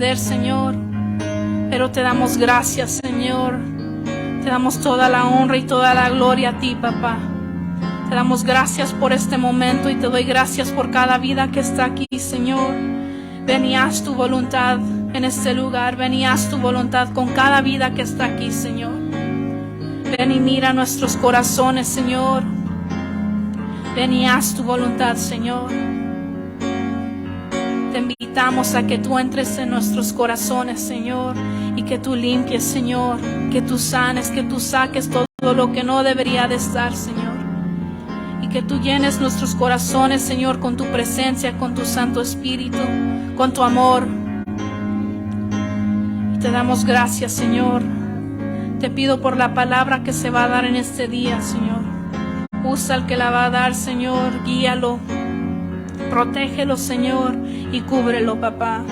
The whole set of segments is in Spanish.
entender, Señor. Pero te damos gracias, Señor. Te damos toda la honra y toda la gloria a ti, papá. Te damos gracias por este momento y te doy gracias por cada vida que está aquí, Señor. Ven y haz tu voluntad en este lugar. Ven y haz tu voluntad con cada vida que está aquí, Señor. Ven y mira nuestros corazones, Señor. Ven y haz tu voluntad, Señor. Te invitamos a que tú entres en nuestros corazones, Señor, y que tú limpies, Señor, que tú sanes, que tú saques todo lo que no debería de estar, Señor. Y que tú llenes nuestros corazones, Señor, con tu presencia, con tu Santo Espíritu, con tu amor. Y te damos gracias, Señor. Te pido por la palabra que se va a dar en este día, Señor. Usa al que la va a dar, Señor, guíalo. Protégelo, Señor, y cúbrelo, papá.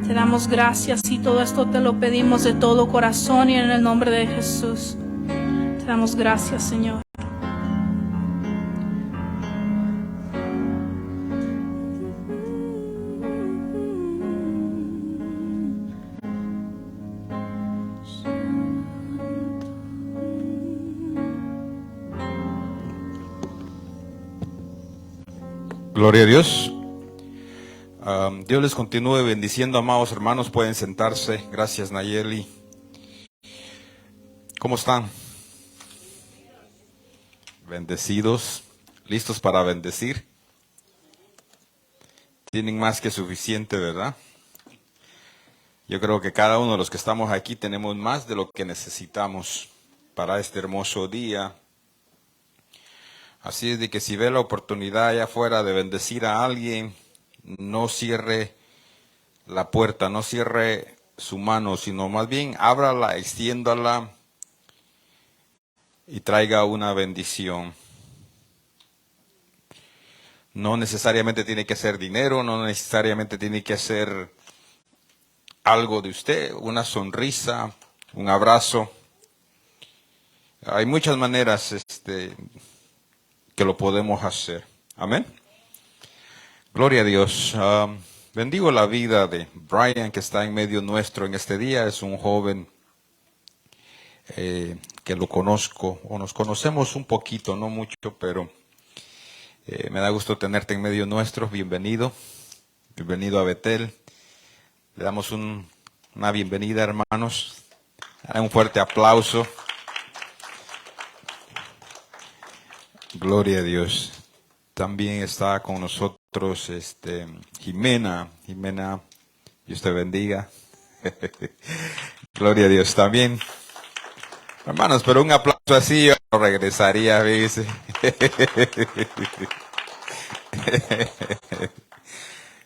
Te damos gracias y todo esto te lo pedimos de todo corazón y en el nombre de Jesús. Te damos gracias, Señor. Gloria a Dios. Dios les continúe bendiciendo, amados hermanos. Pueden sentarse. Gracias, Nayeli. ¿Cómo están? Bendecidos, listos para bendecir. Tienen más que suficiente, ¿verdad? Yo creo que cada uno de los que estamos aquí tenemos más de lo que necesitamos para este hermoso día. Así es de que si ve la oportunidad allá afuera de bendecir a alguien, no cierre la puerta, no cierre su mano, sino más bien ábrala, extiéndala y traiga una bendición. No necesariamente tiene que ser dinero, no necesariamente tiene que ser algo de usted, una sonrisa, un abrazo. Hay muchas maneras que lo podemos hacer. Amén. Gloria a Dios. Bendigo la vida de Brian, que está en medio nuestro en este día. Es un joven que lo conozco, o nos conocemos un poquito, no mucho, pero me da gusto tenerte en medio nuestro. Bienvenido. Bienvenido a Betel. Le damos una bienvenida, hermanos. Un fuerte aplauso. Gloria a Dios. También está con nosotros Jimena. Jimena, Dios te bendiga. Gloria a Dios también. Hermanos, pero un aplauso así yo no regresaría, ¿ves?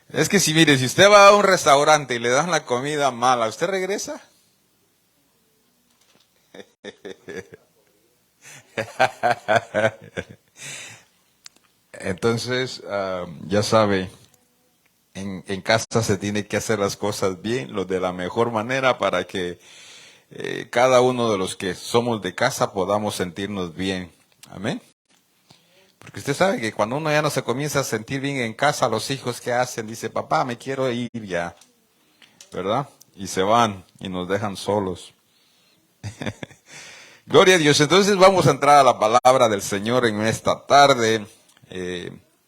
Es que si mire, si usted va a un restaurante y le dan la comida mala, ¿usted regresa? Entonces, ya sabe, en casa se tiene que hacer las cosas bien, lo de la mejor manera para que cada uno de los que somos de casa podamos sentirnos bien. Amén. Porque usted sabe que cuando uno ya no se comienza a sentir bien en casa, los hijos que hacen, dice, papá, me quiero ir ya, ¿verdad? Y se van y nos dejan solos. Gloria a Dios. Entonces vamos a entrar a la palabra del Señor en esta tarde.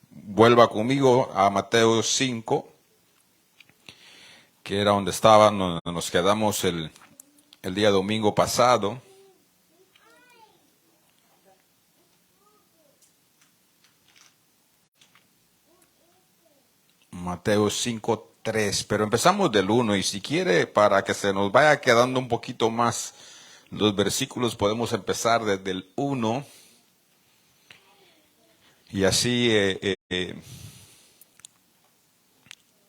Vuelva conmigo a Mateo 5, que era donde nos quedamos el día domingo pasado. Mateo 5:3, pero empezamos del 1 y si quiere, para que se nos vaya quedando un poquito más los versículos, podemos empezar desde el 1 y así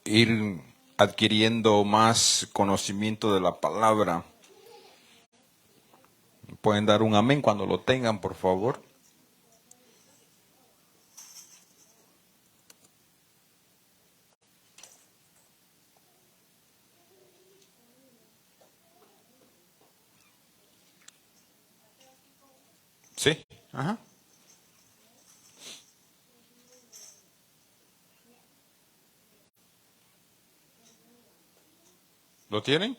ir adquiriendo más conocimiento de la palabra. Pueden dar un amén cuando lo tengan, por favor. Sí, ajá. ¿Lo tienen?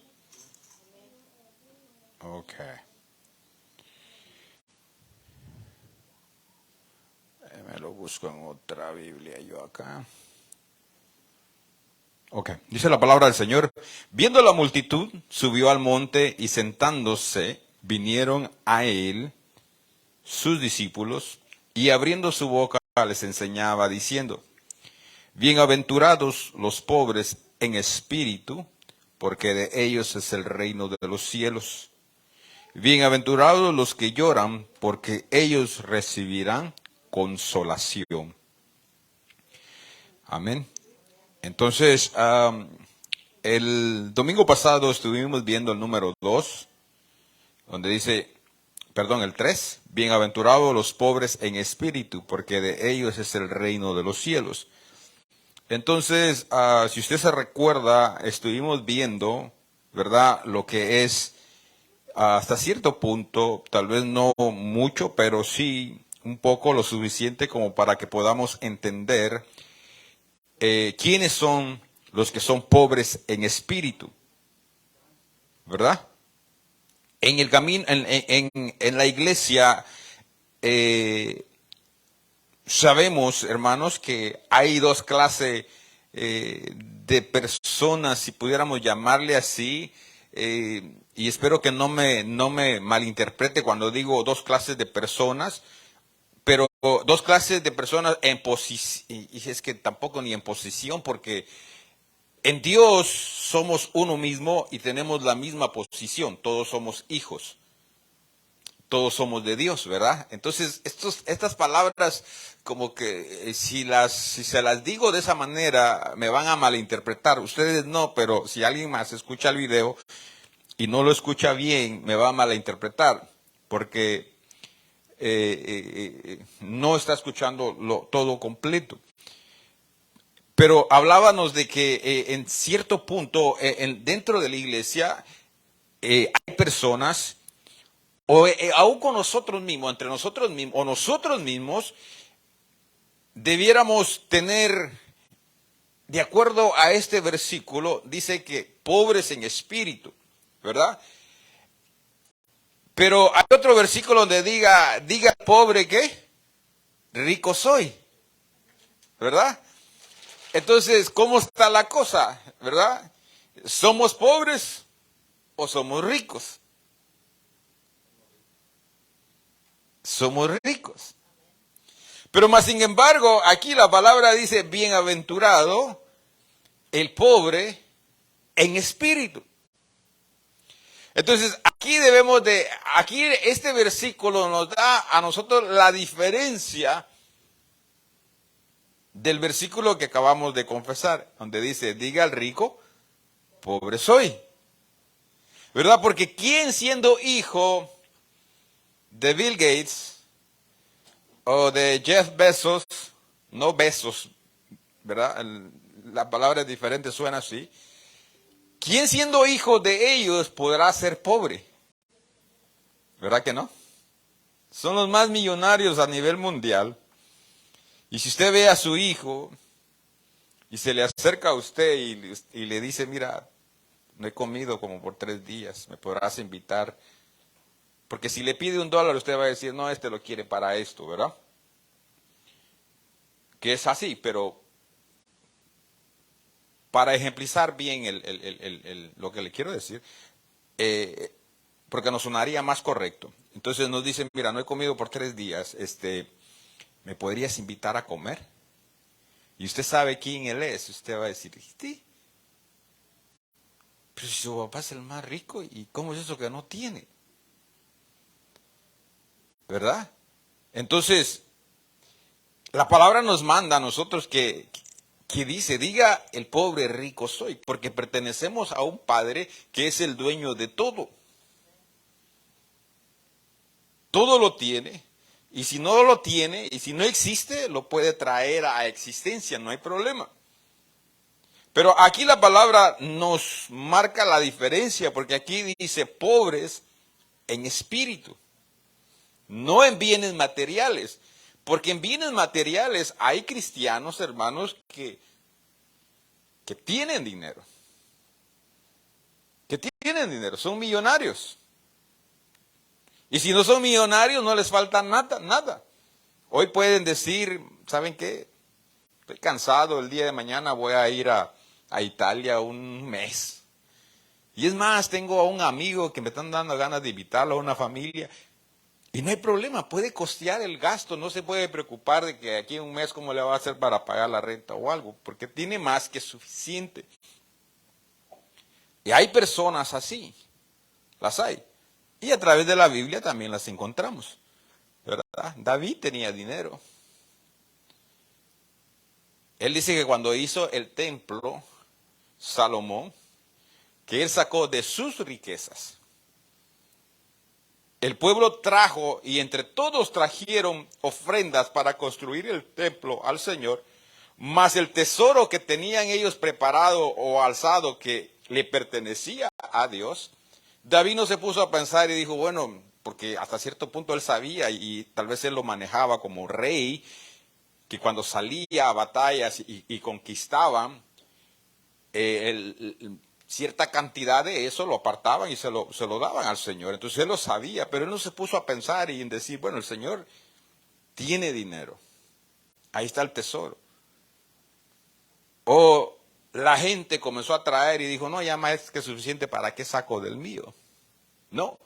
Ok. Me lo busco en otra Biblia yo acá. Ok, dice la palabra del Señor. Viendo la multitud, subió al monte y sentándose, vinieron a él sus discípulos y abriendo su boca les enseñaba diciendo, bienaventurados los pobres en espíritu, porque de ellos es el reino de los cielos. Bienaventurados los que lloran, porque ellos recibirán consolación. Amén. Entonces, el domingo pasado estuvimos viendo el número 2, donde dice, el 3, bienaventurados los pobres en espíritu, porque de ellos es el reino de los cielos. Entonces, si usted se recuerda, estuvimos viendo, ¿verdad?, lo que es, hasta cierto punto, tal vez no mucho, pero sí un poco lo suficiente como para que podamos entender quiénes son los que son pobres en espíritu, ¿verdad? En el camino, en la iglesia, sabemos, hermanos, que hay dos clases de personas, si pudiéramos llamarle así, y espero que no me malinterprete cuando digo dos clases de personas, pero dos clases de personas en posición, y es que tampoco ni en posición, porque en Dios somos uno mismo y tenemos la misma posición, todos somos hijos. Todos somos de Dios, ¿verdad? Entonces, estas palabras, como que si se las digo de esa manera, me van a malinterpretar. Ustedes no, pero si alguien más escucha el video y no lo escucha bien, me va a malinterpretar, porque no está escuchando todo completo. Pero hablábamos de que en cierto punto, dentro de la iglesia, hay personas, o aún con nosotros mismos, entre nosotros mismos, o nosotros mismos, debiéramos tener, de acuerdo a este versículo, dice que pobres en espíritu, ¿verdad? Pero hay otro versículo donde diga pobre, ¿qué? Rico soy, ¿verdad? Entonces, ¿cómo está la cosa, verdad? ¿Somos pobres o somos ricos? Somos ricos. Pero más sin embargo, aquí la palabra dice, bienaventurado el pobre en espíritu. Entonces, aquí este versículo nos da a nosotros la diferencia del versículo que acabamos de confesar, donde dice, diga al rico, pobre soy. ¿Verdad? Porque ¿quién siendo hijo de Bill Gates o de Jeff Bezos, no Bezos, ¿verdad? La palabra es diferente, suena así. ¿Quién siendo hijo de ellos podrá ser pobre? ¿Verdad que no? Son los más millonarios a nivel mundial. Y si usted ve a su hijo y se le acerca a usted y le dice, mira, no he comido como por 3 días, me podrás invitar. Porque si le pide $1, usted va a decir, no, este lo quiere para esto, ¿verdad? Que es así, pero para ejemplizar bien lo que le quiero decir, porque nos sonaría más correcto. Entonces nos dicen, mira, no he comido por 3 días, ¿me podrías invitar a comer? Y usted sabe quién él es, usted va a decir, sí, pero si su papá es el más rico, ¿y cómo es eso que no tiene? ¿Verdad? Entonces, la palabra nos manda a nosotros que dice, diga el pobre rico soy, porque pertenecemos a un Padre que es el dueño de todo. Todo lo tiene, y si no lo tiene, y si no existe, lo puede traer a existencia, no hay problema. Pero aquí la palabra nos marca la diferencia, porque aquí dice pobres en espíritu, no en bienes materiales. Porque en bienes materiales hay cristianos, hermanos, que tienen dinero. tienen dinero, son millonarios. Y si no son millonarios, no les falta nada, nada. Hoy pueden decir, ¿saben qué? Estoy cansado, el día de mañana voy a ir a Italia un mes. Y es más, tengo a un amigo que me están dando ganas de invitarlo a una familia. Y no hay problema, puede costear el gasto, no se puede preocupar de que aquí en un mes cómo le va a hacer para pagar la renta o algo, porque tiene más que suficiente. Y hay personas así, las hay. Y a través de la Biblia también las encontramos, ¿verdad? David tenía dinero. Él dice que cuando hizo el templo, Salomón, que él sacó de sus riquezas. El pueblo trajo y entre todos trajeron ofrendas para construir el templo al Señor, más el tesoro que tenían ellos preparado o alzado que le pertenecía a Dios. David no se puso a pensar y dijo, bueno, porque hasta cierto punto él sabía y tal vez él lo manejaba como rey, que cuando salía a batallas y conquistaba, cierta cantidad de eso lo apartaban y se lo daban al Señor. Entonces él lo sabía, pero él no se puso a pensar y en decir, bueno, el Señor tiene dinero. Ahí está el tesoro. O la gente comenzó a traer y dijo, no, ya más que suficiente, ¿para qué saco del mío? No,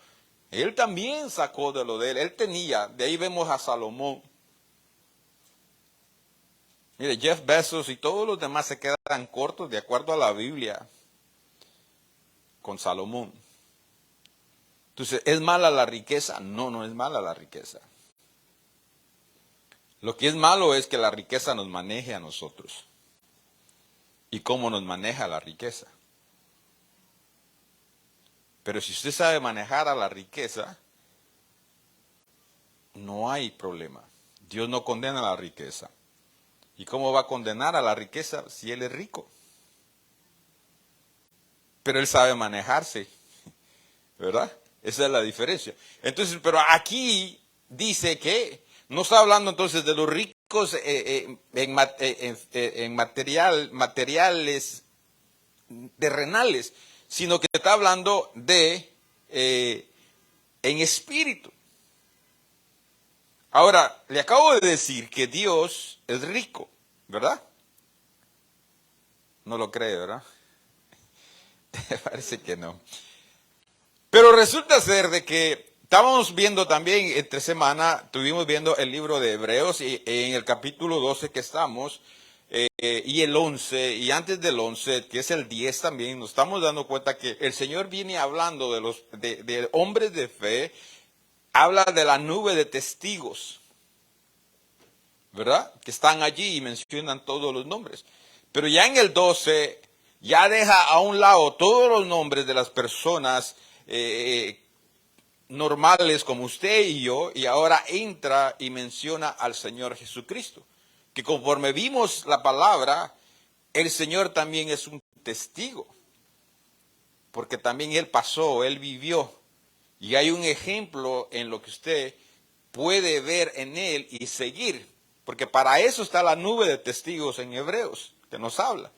él también sacó de lo de él. Él tenía, de ahí vemos a Salomón. Mire, Jeff Bezos y todos los demás se quedan cortos de acuerdo a la Biblia con Salomón. Entonces, ¿es mala la riqueza? No, no es mala la riqueza. Lo que es malo es que la riqueza nos maneje a nosotros. ¿Y cómo nos maneja la riqueza? Pero si usted sabe manejar a la riqueza, no hay problema. Dios no condena la riqueza. ¿Y cómo va a condenar a la riqueza si él es rico? Pero él sabe manejarse, ¿verdad? Esa es la diferencia. Entonces, pero aquí dice que no está hablando entonces de los ricos en materiales terrenales, sino que está hablando de en espíritu. Ahora, le acabo de decir que Dios es rico, ¿verdad? No lo cree, ¿verdad? Parece que no. Pero resulta ser de que estábamos viendo también entre semana, estuvimos viendo el libro de Hebreos y en el capítulo 12 que estamos, y el 11, y antes del 11, que es el 10 también, nos estamos dando cuenta que el Señor viene hablando de hombres de fe, habla de la nube de testigos, ¿verdad? Que están allí y mencionan todos los nombres. Pero ya en el 12, ya deja a un lado todos los nombres de las personas normales como usted y yo, y ahora entra y menciona al Señor Jesucristo. Que conforme vimos la palabra, el Señor también es un testigo. Porque también Él pasó, Él vivió. Y hay un ejemplo en lo que usted puede ver en Él y seguir. Porque para eso está la nube de testigos en Hebreos, que nos habla.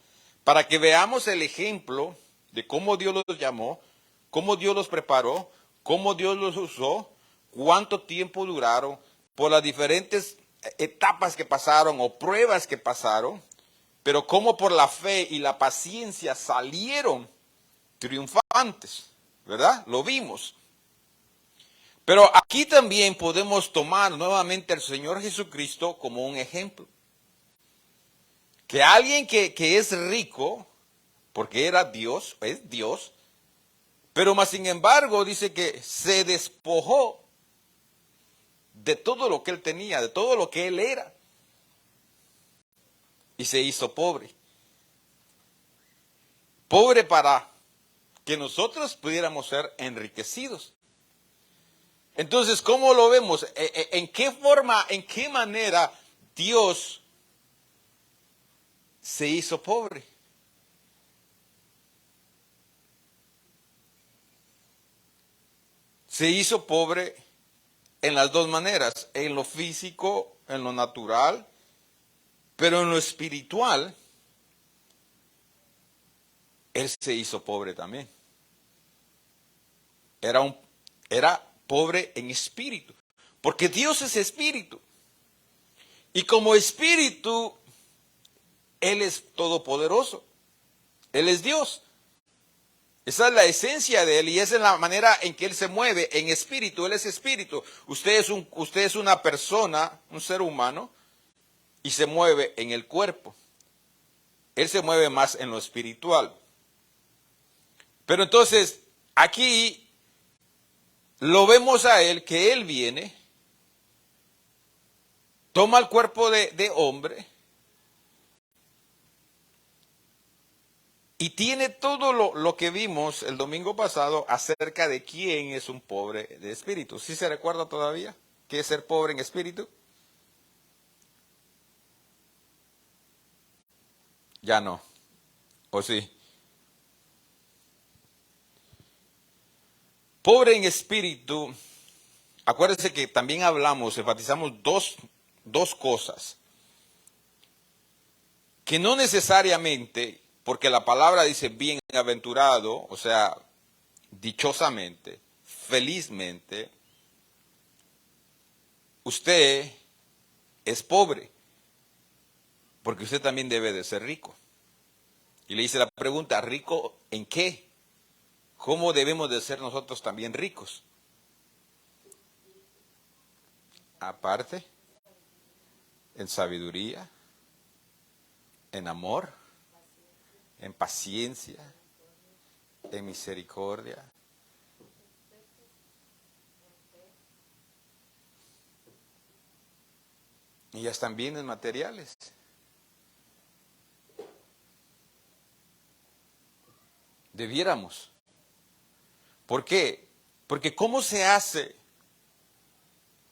Para que veamos el ejemplo de cómo Dios los llamó, cómo Dios los preparó, cómo Dios los usó, cuánto tiempo duraron, por las diferentes etapas que pasaron o pruebas que pasaron, pero cómo por la fe y la paciencia salieron triunfantes, ¿verdad? Lo vimos. Pero aquí también podemos tomar nuevamente al Señor Jesucristo como un ejemplo. Que alguien que es rico, porque era Dios, es Dios, pero más sin embargo dice que se despojó de todo lo que él tenía, de todo lo que él era, y se hizo pobre. Pobre para que nosotros pudiéramos ser enriquecidos. Entonces, ¿cómo lo vemos? ¿En qué forma, en qué manera Dios se hizo pobre? Se hizo pobre en las dos maneras, en lo físico, en lo natural, pero en lo espiritual, Él se hizo pobre también. era pobre en espíritu. Porque Dios es espíritu. Y como espíritu, Él es todopoderoso. Él es Dios. Esa es la esencia de Él y esa es la manera en que Él se mueve en espíritu. Él es espíritu. Usted es una persona, un ser humano, y se mueve en el cuerpo. Él se mueve más en lo espiritual. Pero entonces, aquí lo vemos a Él, que Él viene, toma el cuerpo de hombre, y tiene todo lo que vimos el domingo pasado acerca de quién es un pobre de espíritu. ¿Sí se recuerda todavía qué es ser pobre en espíritu? Ya no. ¿O sí? Pobre en espíritu, acuérdense que también enfatizamos dos cosas. Que no necesariamente, porque la palabra dice bienaventurado, o sea, dichosamente, felizmente, usted es pobre, porque usted también debe de ser rico. Y le hice la pregunta, ¿rico en qué? ¿Cómo debemos de ser nosotros también ricos? Aparte, en sabiduría, en amor, en paciencia, en misericordia. Y ya están bienes materiales. Debiéramos. ¿Por qué? Porque ¿cómo se hace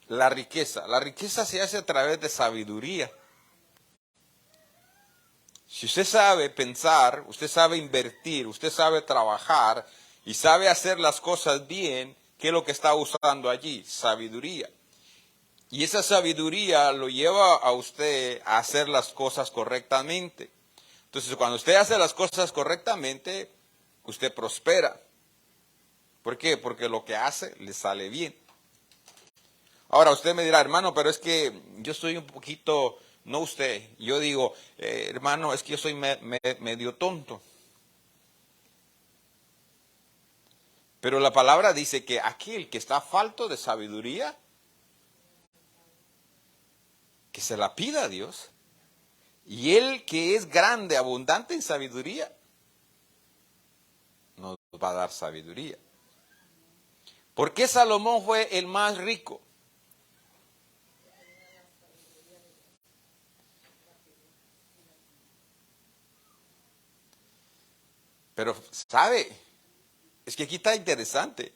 la riqueza? La riqueza se hace a través de sabiduría. Si usted sabe pensar, usted sabe invertir, usted sabe trabajar y sabe hacer las cosas bien, ¿qué es lo que está usando allí? Sabiduría. Y esa sabiduría lo lleva a usted a hacer las cosas correctamente. Entonces, cuando usted hace las cosas correctamente, usted prospera. ¿Por qué? Porque lo que hace le sale bien. Ahora, usted me dirá, hermano, pero es que yo soy un poquito, no usted, yo digo, hermano, es que yo soy medio tonto. Pero la palabra dice que aquel que está falto de sabiduría, que se la pida a Dios. Y Él que es grande, abundante en sabiduría, nos va a dar sabiduría. ¿Por qué Salomón fue el más rico? Pero, ¿sabe? Es que aquí está interesante.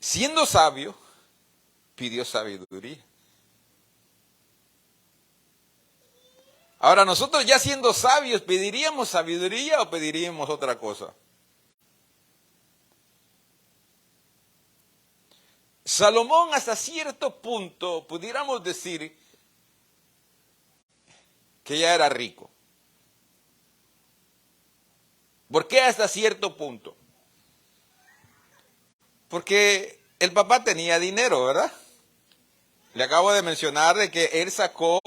Siendo sabio, pidió sabiduría. Ahora, nosotros ya siendo sabios, ¿pediríamos sabiduría o pediríamos otra cosa? Salomón hasta cierto punto pudiéramos decir que ya era rico. ¿Por qué hasta cierto punto? Porque el papá tenía dinero, ¿verdad? Le acabo de mencionar de que él sacó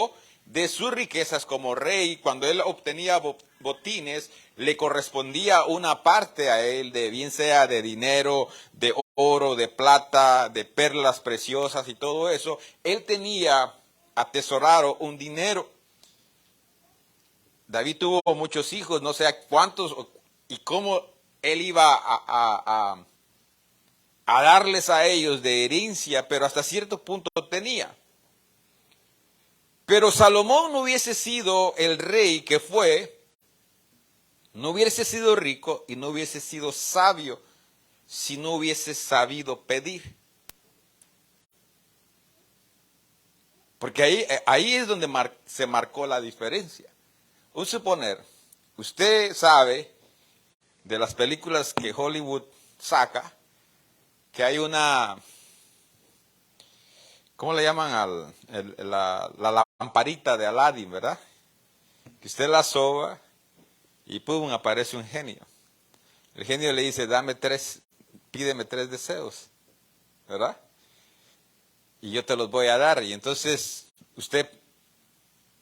de sus riquezas como rey, cuando él obtenía botines, le correspondía una parte a él, de bien sea de dinero, de oro, de plata, de perlas preciosas y todo eso. Él tenía atesorado un dinero. David tuvo muchos hijos, no sé cuántos, y cómo él iba a darles a ellos de herencia, pero hasta cierto punto tenía. Pero Salomón no hubiese sido el rey que fue, no hubiese sido rico y no hubiese sido sabio si no hubiese sabido pedir. Porque ahí es donde se marcó la diferencia. Un suponer, usted sabe de las películas que Hollywood saca, que hay una, ¿cómo le llaman? La lamparita de Aladdin, ¿verdad? Que usted la soba y pum, aparece un genio. El genio le dice, pídeme 3 deseos, ¿verdad? Y yo te los voy a dar. Y entonces usted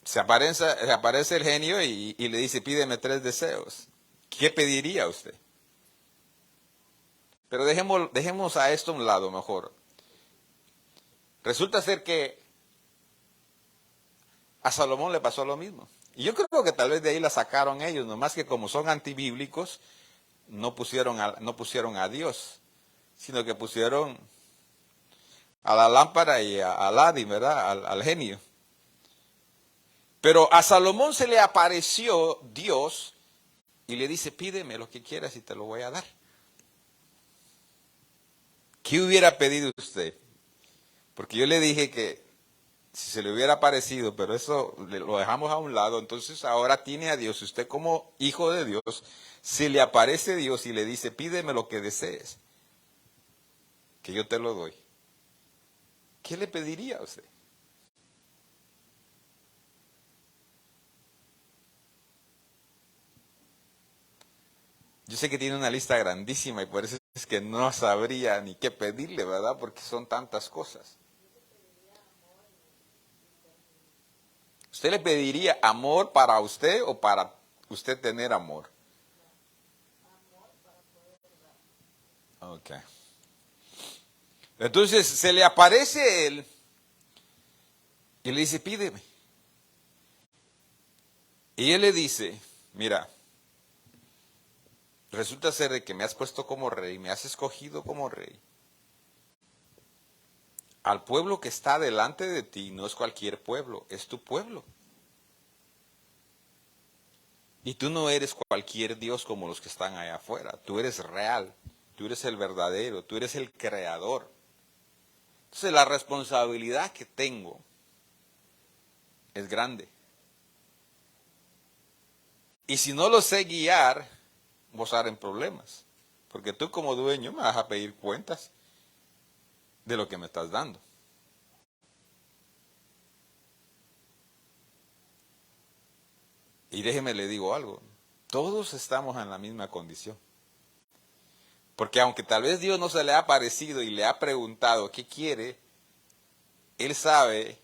se aparece el genio y le dice, pídeme 3 deseos. ¿Qué pediría usted? Pero dejemos a esto a un lado mejor. Resulta ser que a Salomón le pasó lo mismo. Y yo creo que tal vez de ahí la sacaron ellos, nomás que como son antibíblicos, no pusieron a Dios, sino que pusieron a la lámpara y a Aladín, ¿verdad? Al genio. Pero a Salomón se le apareció Dios y le dice, pídeme lo que quieras y te lo voy a dar. ¿Qué hubiera pedido usted? Porque yo le dije que si se le hubiera parecido, pero eso lo dejamos a un lado, entonces ahora tiene a Dios. Usted como hijo de Dios, se le aparece Dios y le dice, pídeme lo que desees, que yo te lo doy. ¿Qué le pediría a usted? Yo sé que tiene una lista grandísima y por eso es que no sabría ni qué pedirle, ¿verdad? Porque son tantas cosas. ¿Usted le pediría amor para usted o para usted tener amor? Ok. Entonces se le aparece él y le dice, pídeme. Y él le dice, mira, resulta ser de que me has puesto como rey, me has escogido como rey. Al pueblo que está delante de ti no es cualquier pueblo, es tu pueblo. Y tú no eres cualquier Dios como los que están allá afuera. Tú eres real, tú eres el verdadero, tú eres el creador. Entonces la responsabilidad que tengo es grande. Y si no lo sé guiar, voy a estar en problemas. Porque tú como dueño me vas a pedir cuentas de lo que me estás dando. Y déjeme le digo algo, todos estamos en la misma condición. Porque aunque tal vez Dios no se le ha aparecido y le ha preguntado qué quiere, Él sabe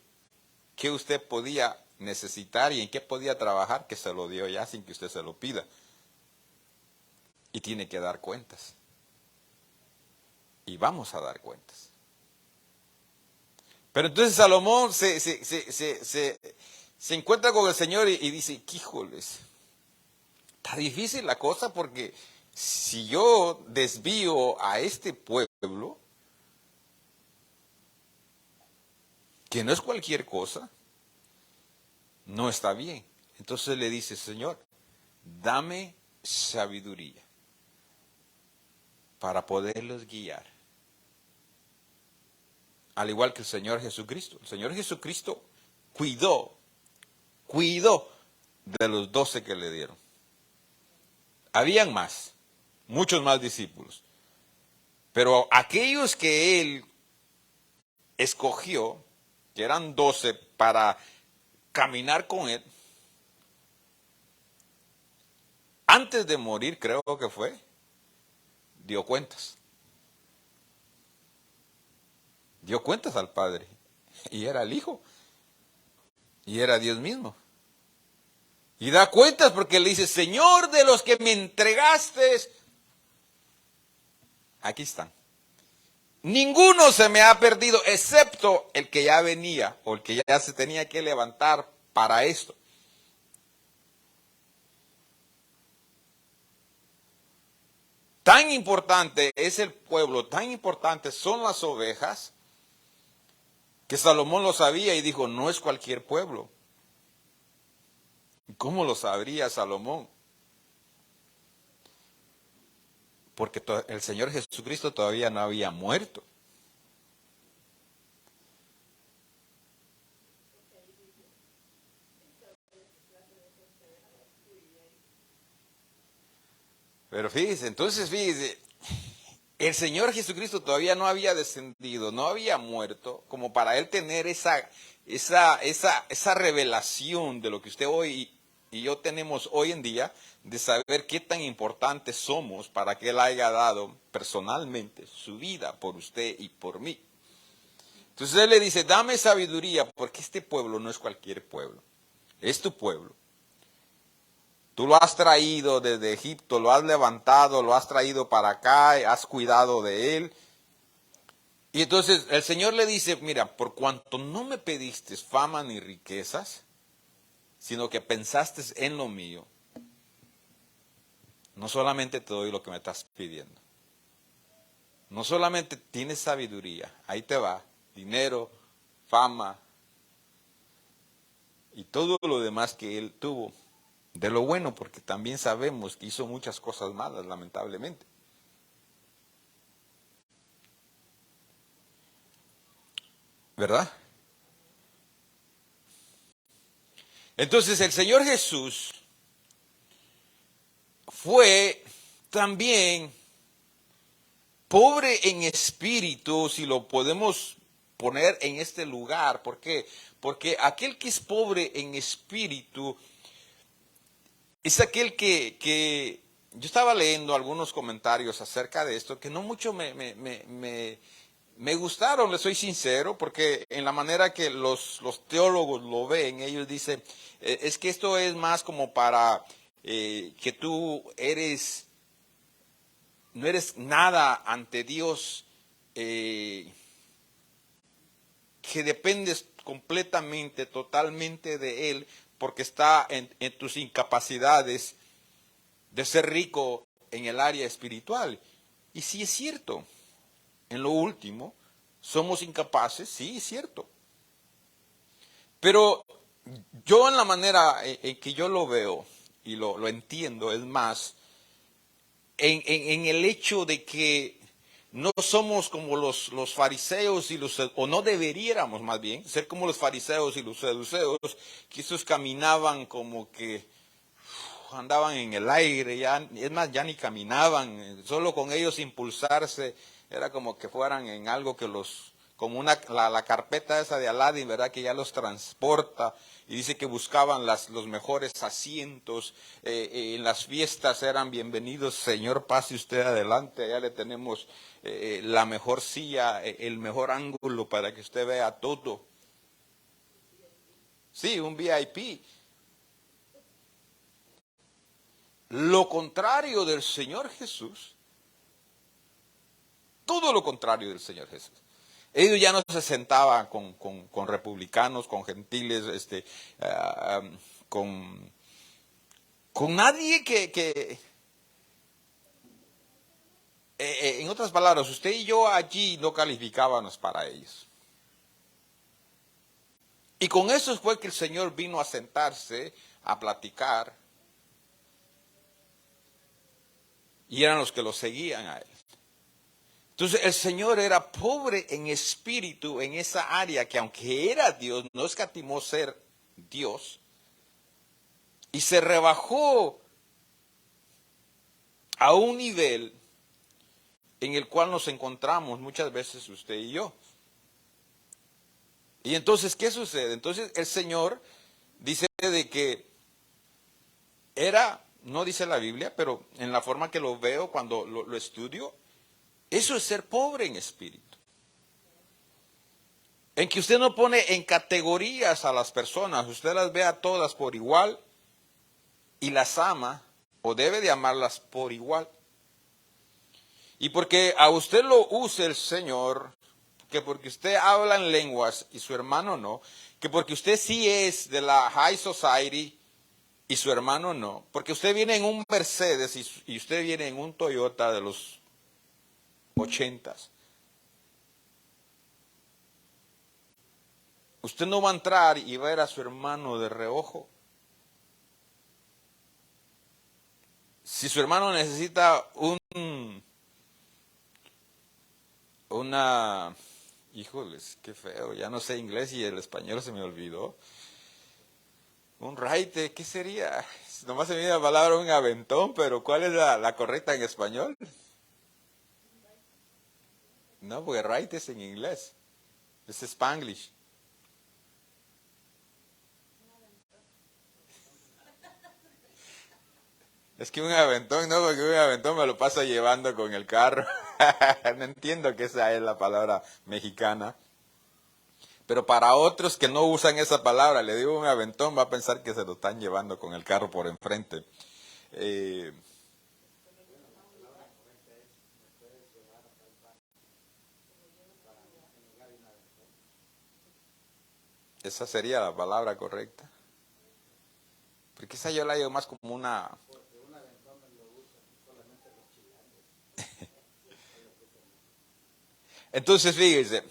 qué usted podía necesitar y en qué podía trabajar, que se lo dio ya sin que usted se lo pida. Y tiene que dar cuentas. Y vamos a dar cuentas. Pero entonces Salomón se encuentra con el Señor y dice, híjoles, está difícil la cosa porque si yo desvío a este pueblo, que no es cualquier cosa, no está bien. Entonces le dice, Señor, dame sabiduría para poderlos guiar. Al igual que el Señor Jesucristo. El Señor Jesucristo cuidó de los 12 que le dieron. Habían más, muchos más discípulos. Pero aquellos que Él escogió, que eran 12 para caminar con Él, antes de morir, creo que fue, dio cuentas. Dio cuentas al Padre. Y era el Hijo. Y era Dios mismo. Y da cuentas porque le dice, Señor, de los que me entregaste, aquí están. Ninguno se me ha perdido, excepto el que ya venía, o el que ya se tenía que levantar para esto. Tan importante es el pueblo, tan importante son las ovejas, que Salomón lo sabía y dijo, no es cualquier pueblo. ¿Cómo lo sabría Salomón? Porque el Señor Jesucristo todavía no había muerto. Pero fíjese, el Señor Jesucristo todavía no había descendido, no había muerto, como para Él tener esa revelación de lo que usted hoy y yo tenemos hoy en día de saber qué tan importantes somos para que Él haya dado personalmente su vida por usted y por mí. Entonces Él le dice, dame sabiduría, porque este pueblo no es cualquier pueblo, es tu pueblo. Tú lo has traído desde Egipto, lo has levantado, lo has traído para acá, has cuidado de Él. Y entonces el Señor le dice, mira, por cuanto no me pediste fama ni riquezas, sino que pensaste en lo mío, no solamente te doy lo que me estás pidiendo, no solamente tienes sabiduría, ahí te va, dinero, fama y todo lo demás que Él tuvo, de lo bueno, porque también sabemos que hizo muchas cosas malas, lamentablemente. ¿Verdad? Entonces el Señor Jesús fue también pobre en espíritu, si lo podemos poner en este lugar. ¿Por qué? Porque aquel que es pobre en espíritu es aquel que yo estaba leyendo algunos comentarios acerca de esto, que no mucho me gustaron, les soy sincero, porque en la manera que los teólogos lo ven, ellos dicen, es que esto es más como para que tú no eres nada ante Dios, que dependes completamente, totalmente de Él, porque está en tus incapacidades de ser rico en el área espiritual. Y sí es cierto, en lo último, somos incapaces, sí es cierto. Pero yo en la manera en que yo lo veo y lo entiendo, es más, en el hecho de que no somos como los fariseos o no deberíamos más bien ser como los fariseos y los saduceos, que esos caminaban como que andaban en el aire, ya, es más, ya ni caminaban, solo con ellos impulsarse, era como que fueran en algo que como la carpeta esa de Aladdin, ¿verdad? Que ya los transporta, y dice que buscaban los mejores asientos, en las fiestas eran bienvenidos, señor, pase usted adelante, allá le tenemos la mejor silla, el mejor ángulo para que usted vea todo. Sí, un VIP. Lo contrario del Señor Jesús, todo lo contrario del Señor Jesús. Ellos ya no se sentaban con republicanos, con gentiles, con nadie que en otras palabras, usted y yo allí no calificábamos para ellos. Y con eso fue que el Señor vino a sentarse, a platicar, y eran los que lo seguían a Él. Entonces el Señor era pobre en espíritu en esa área que aunque era Dios, no escatimó ser Dios y se rebajó a un nivel en el cual nos encontramos muchas veces usted y yo. Y entonces, ¿qué sucede? Entonces el Señor dice de que no dice la Biblia, pero en la forma que lo veo cuando lo estudio, eso es ser pobre en espíritu. En que usted no pone en categorías a las personas, usted las ve a todas por igual y las ama o debe de amarlas por igual. Y porque a usted lo use el Señor, que porque usted habla en lenguas y su hermano no, que porque usted sí es de la High Society y su hermano no, porque usted viene en un Mercedes y usted viene en un Toyota de los 80s. Usted no va a entrar y ver a su hermano de reojo. Si su hermano necesita híjoles, qué feo, ya no sé inglés y el español se me olvidó. Un raite, ¿qué sería? Nomás se me viene la palabra un aventón, pero ¿cuál es la correcta en español? No, porque raite es en inglés, es Spanglish. Es que un aventón, no, porque un aventón me lo paso llevando con el carro. No entiendo que esa es la palabra mexicana. Pero para otros que no usan esa palabra, le digo un aventón, va a pensar que se lo están llevando con el carro por enfrente. Eh, esa sería la palabra correcta. Porque esa yo la digo más como una... Entonces, fíjese.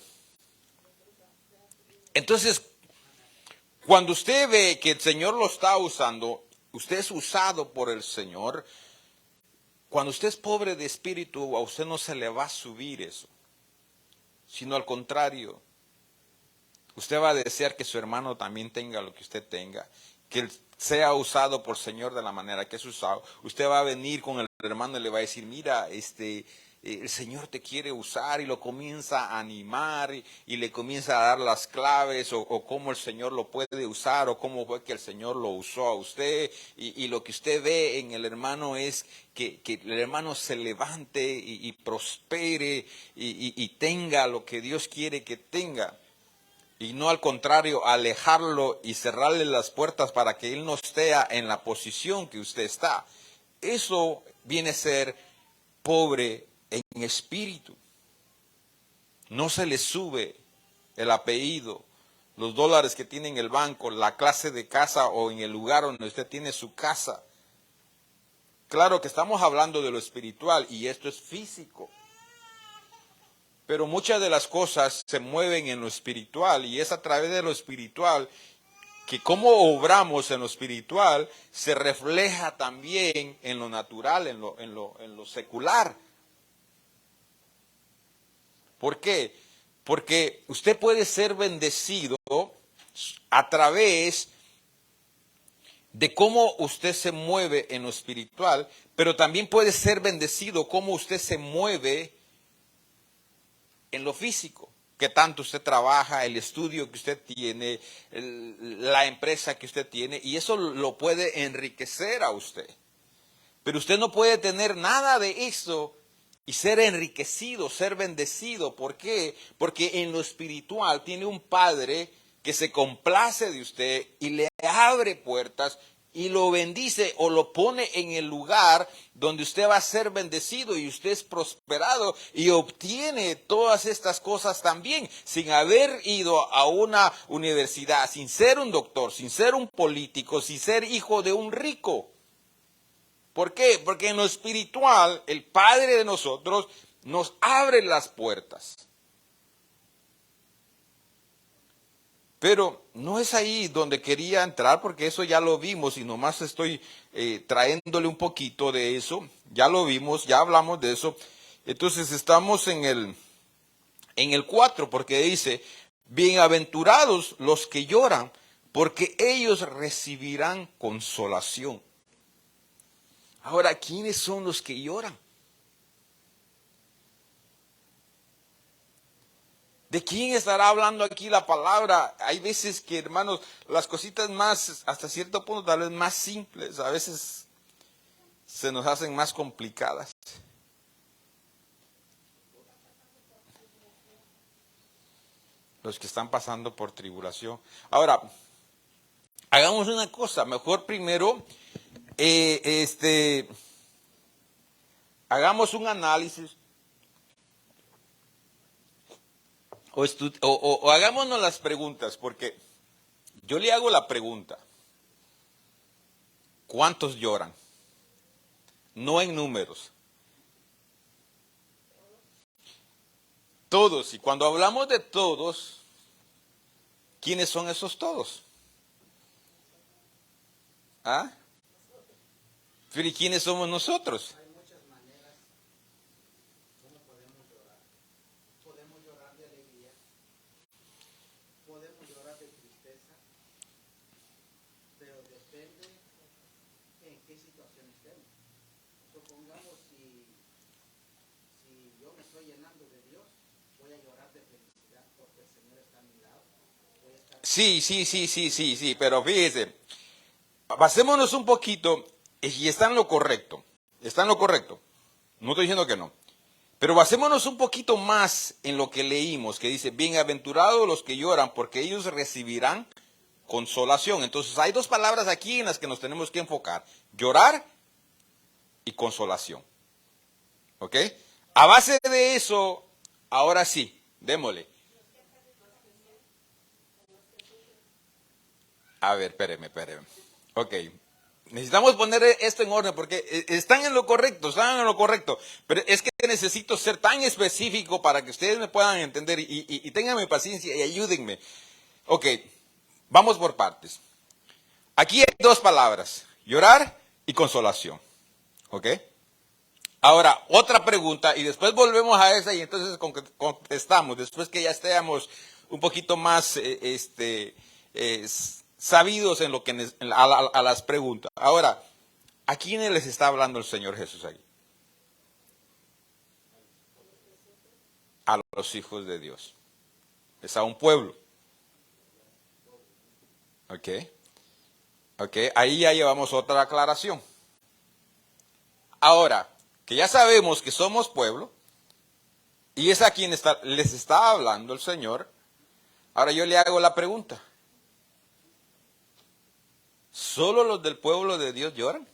Entonces, cuando usted ve que el Señor lo está usando, usted es usado por el Señor. Cuando usted es pobre de espíritu, a usted no se le va a subir eso, sino al contrario, usted va a desear que su hermano también tenga lo que usted tenga, que él sea usado por el Señor de la manera que es usado. Usted va a venir con el hermano y le va a decir, mira, el Señor te quiere usar, y lo comienza a animar y le comienza a dar las claves o cómo el Señor lo puede usar o cómo fue que el Señor lo usó a usted, y lo que usted ve en el hermano es que el hermano se levante y prospere y tenga lo que Dios quiere que tenga. Y no al contrario, alejarlo y cerrarle las puertas para que él no esté en la posición que usted está. Eso viene a ser pobre en espíritu. No se le sube el apellido, los dólares que tiene en el banco, la clase de casa o en el lugar donde usted tiene su casa. Claro que estamos hablando de lo espiritual y esto es físico. Pero muchas de las cosas se mueven en lo espiritual, y es a través de lo espiritual que cómo obramos en lo espiritual se refleja también en lo natural, en lo secular. ¿Por qué? Porque usted puede ser bendecido a través de cómo usted se mueve en lo espiritual, pero también puede ser bendecido cómo usted se mueve en lo físico, que tanto usted trabaja, el estudio que usted tiene, la empresa que usted tiene, y eso lo puede enriquecer a usted. Pero usted no puede tener nada de eso y ser enriquecido, ser bendecido. ¿Por qué? Porque en lo espiritual tiene un Padre que se complace de usted y le abre puertas y lo bendice o lo pone en el lugar donde usted va a ser bendecido y usted es prosperado y obtiene todas estas cosas también, sin haber ido a una universidad, sin ser un doctor, sin ser un político, sin ser hijo de un rico. ¿Por qué? Porque en lo espiritual el Padre de nosotros nos abre las puertas. Pero no es ahí donde quería entrar, porque eso ya lo vimos y nomás estoy trayéndole un poquito de eso. Ya lo vimos, ya hablamos de eso. Entonces estamos en el 4, porque dice, bienaventurados los que lloran, porque ellos recibirán consolación. Ahora, ¿quiénes son los que lloran? ¿De quién estará hablando aquí la palabra? Hay veces que, hermanos, las cositas más, hasta cierto punto, tal vez más simples, a veces se nos hacen más complicadas. Los que están pasando por tribulación. Ahora, hagamos una cosa, mejor primero, hagamos un análisis. O hagámonos las preguntas, porque yo le hago la pregunta, ¿cuántos lloran? No en números. Todos, y cuando hablamos de todos, ¿quiénes son esos todos? ¿Ah? ¿Pero y quiénes somos nosotros? Sí, pero fíjese, basémonos un poquito Y está en lo correcto. Está en lo correcto. No estoy diciendo que no. Pero basémonos un poquito más en lo que leímos, que dice, bienaventurados los que lloran, porque ellos recibirán consolación. Entonces hay dos palabras aquí en las que nos tenemos que enfocar. Llorar y consolación. ¿Ok? A base de eso, ahora sí, démosle. A ver, espéreme. Ok. Necesitamos poner esto en orden porque están en lo correcto, pero es que necesito ser tan específico para que ustedes me puedan entender y tengan paciencia y ayúdenme. Ok, vamos por partes. Aquí hay dos palabras, llorar y consolación. ¿Ok? Ahora, otra pregunta y después volvemos a esa y entonces contestamos, después que ya estemos un poquito más sabidos en lo que a las preguntas. Ahora, ¿a quiénes les está hablando el Señor Jesús ahí? A los hijos de Dios. Es a un pueblo. ¿Ok? ¿Ok? Ahí ya llevamos otra aclaración. Ahora, que ya sabemos que somos pueblo, y es a quien les está hablando el Señor, ahora yo le hago la pregunta. ¿Solo los del pueblo de Dios lloran?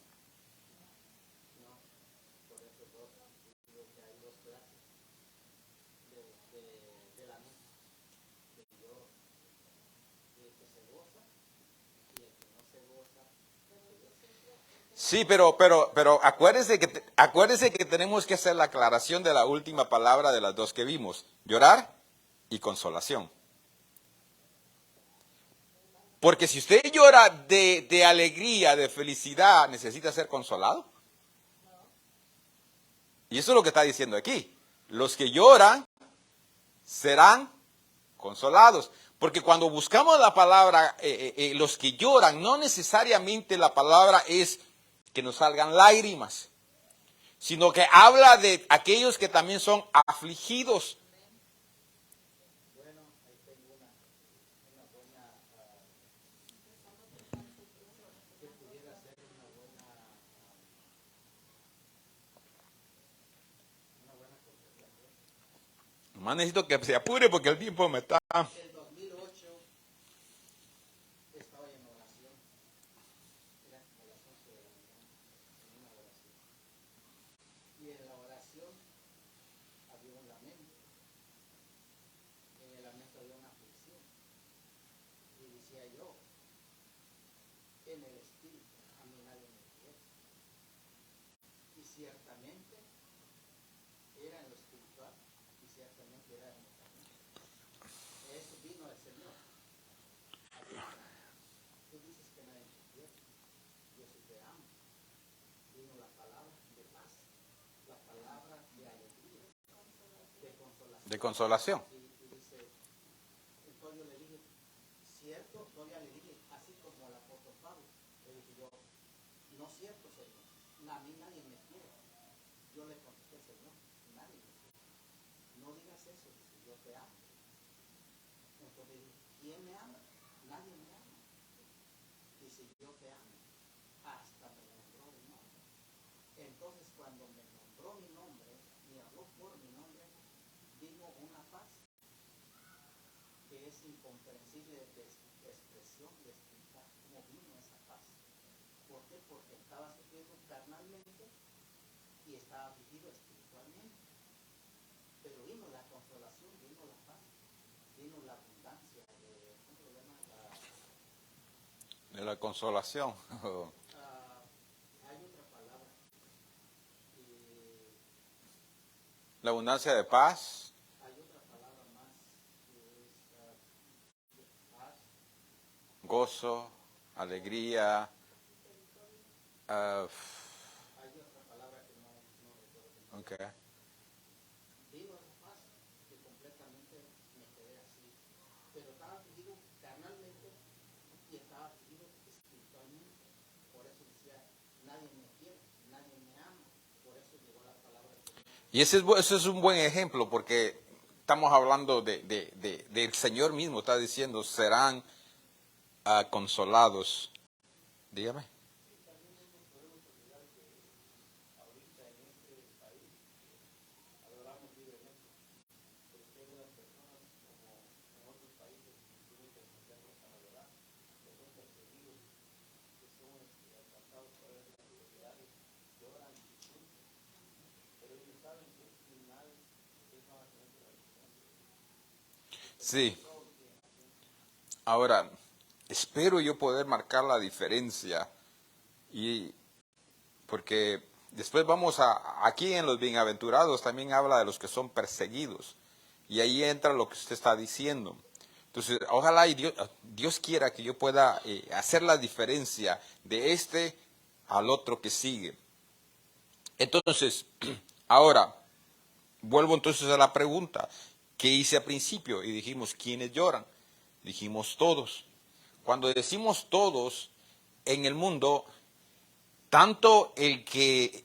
Sí, pero acuérdese que tenemos que hacer la aclaración de la última palabra de las dos que vimos, llorar y consolación. Porque si usted llora de alegría, de felicidad, ¿necesita ser consolado? Y eso es lo que está diciendo aquí. Los que lloran serán consolados. Porque cuando buscamos la palabra, los que lloran, no necesariamente la palabra es que nos salgan lágrimas, sino que habla de aquellos que también son afligidos. Nomás necesito que se apure porque el tiempo me está... El 2008 estaba en oración, era a las 11 de la mañana, en una oración. Y en la oración había un lamento, en el lamento había una aflicción. Y decía yo, en el espíritu, a mí nadie me quiere. Y ciertamente era en lo espiritual y ciertamente era en lo carnal. Eso vino el Señor. Tú dices que nadie te quiere, yo sí te amo. Vino la palabra de paz, la palabra de alegría, de consolación. De consolación. Y dice, entonces yo le dije, cierto, todavía le dije, así como al apóstol Pablo, le dije yo, no es cierto, Señor, a mí nadie me quiere. Yo le contesté, Señor, nadie me quiere. No digas eso, dice, yo te amo. Entonces dije, ¿quién me ama? Nadie me ama. Dice, yo te amo. Hasta me nombró mi nombre. Entonces cuando me nombró mi nombre, me habló por mi nombre, vino una paz que es incomprensible de expresión, de explicar cómo vino esa paz. ¿Por qué? Porque estaba sufriendo carnalmente y estaba afligido espiritualmente. Pero vino la consolación, vino la paz, vino la abundancia de, ¿cómo se llama? De la consolación. Hay otra palabra. La abundancia de paz. Hay otra palabra más que es paz. Gozo, alegría. Hay otra palabra que no recuerdo. Okay. Vino esa paz que completamente me quedé así. Pero estaba afligido carnalmente y estaba afligido espiritualmente. Por eso decía, nadie me quiere, nadie me ama. Por eso llegó la palabra del Señor. Y ese es un buen ejemplo porque estamos hablando del Señor mismo, está diciendo, serán consolados. Dígame. Sí. Ahora, espero yo poder marcar la diferencia y porque después vamos aquí en los bienaventurados también habla de los que son perseguidos y ahí entra lo que usted está diciendo. Entonces, ojalá y Dios quiera que yo pueda hacer la diferencia de este al otro que sigue. Entonces, ahora, vuelvo entonces a la pregunta que hice al principio y dijimos, ¿quiénes lloran? Dijimos todos. Cuando decimos todos en el mundo, tanto el que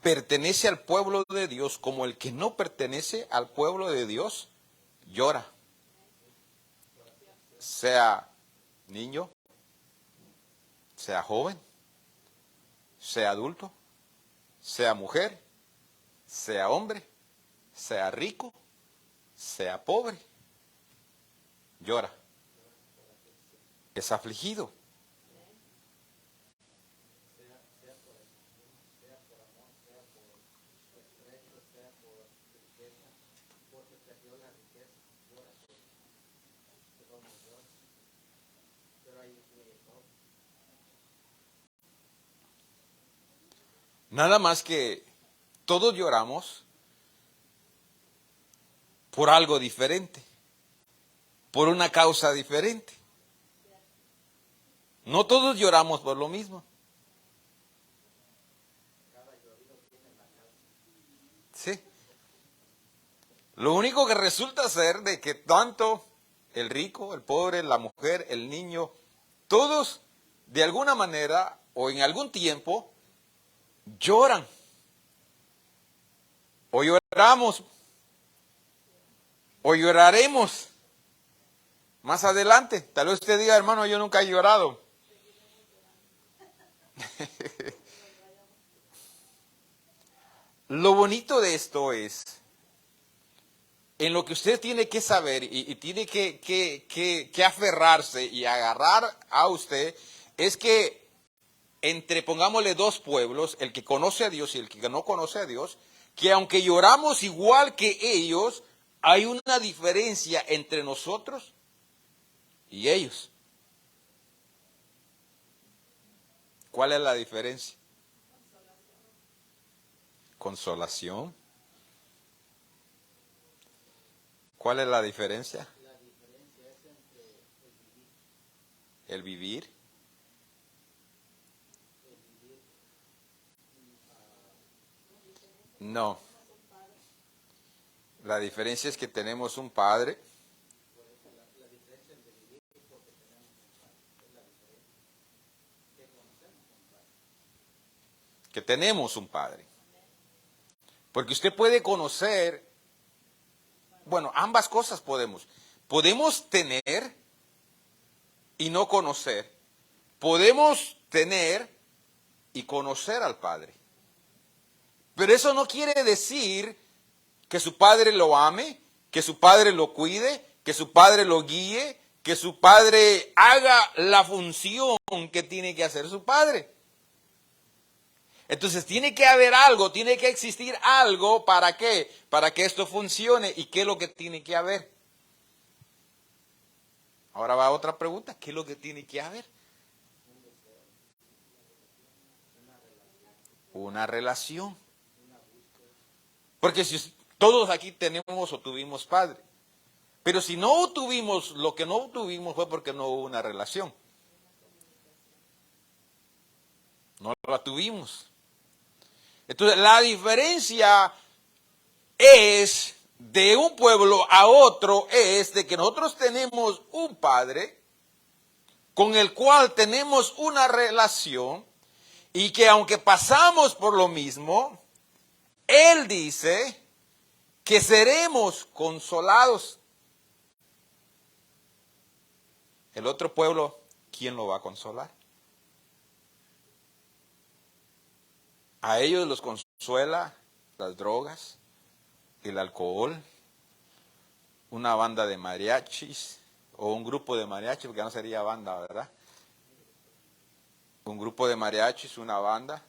pertenece al pueblo de Dios como el que no pertenece al pueblo de Dios, llora. Sea niño, sea joven, sea adulto, sea mujer, sea hombre, sea rico, sea pobre, llora. Es afligido. Nada más que todos lloramos por algo diferente, por una causa diferente. No todos lloramos por lo mismo. Sí. Lo único que resulta ser de que tanto el rico, el pobre, la mujer, el niño, todos de alguna manera o en algún tiempo lloran. O lloramos. O lloraremos. Más adelante. Tal vez usted diga, hermano, yo nunca he llorado. Lo bonito de esto es, en lo que usted tiene que saber y tiene que aferrarse y agarrar a usted, es que entre, pongámosle dos pueblos, el que conoce a Dios y el que no conoce a Dios, que aunque lloramos igual que ellos, hay una diferencia entre nosotros y ellos. ¿Cuál es la diferencia? Consolación. ¿Cuál es la diferencia? La diferencia es entre El vivir. No. La diferencia es que tenemos un Padre. Que tenemos un Padre. Porque usted puede conocer, bueno, ambas cosas podemos. Podemos tener y no conocer. Podemos tener y conocer al Padre. Pero eso no quiere decir que su Padre lo ame, que su Padre lo cuide, que su Padre lo guíe, que su Padre haga la función que tiene que hacer su Padre. Entonces tiene que haber algo, tiene que existir algo, ¿para qué? Para que esto funcione. ¿Y qué es lo que tiene que haber? Ahora va otra pregunta, ¿qué es lo que tiene que haber? Una relación. Porque si todos aquí tenemos o tuvimos padre, pero si no tuvimos, lo que no tuvimos fue porque no hubo una relación. No la tuvimos. Entonces, la diferencia es de un pueblo a otro, es de que nosotros tenemos un Padre con el cual tenemos una relación y que aunque pasamos por lo mismo, Él dice que seremos consolados. El otro pueblo, ¿quién lo va a consolar? A ellos los consuela las drogas, el alcohol, una banda de mariachis, o un grupo de mariachis, porque no sería banda, ¿verdad? Un grupo de mariachis, una banda,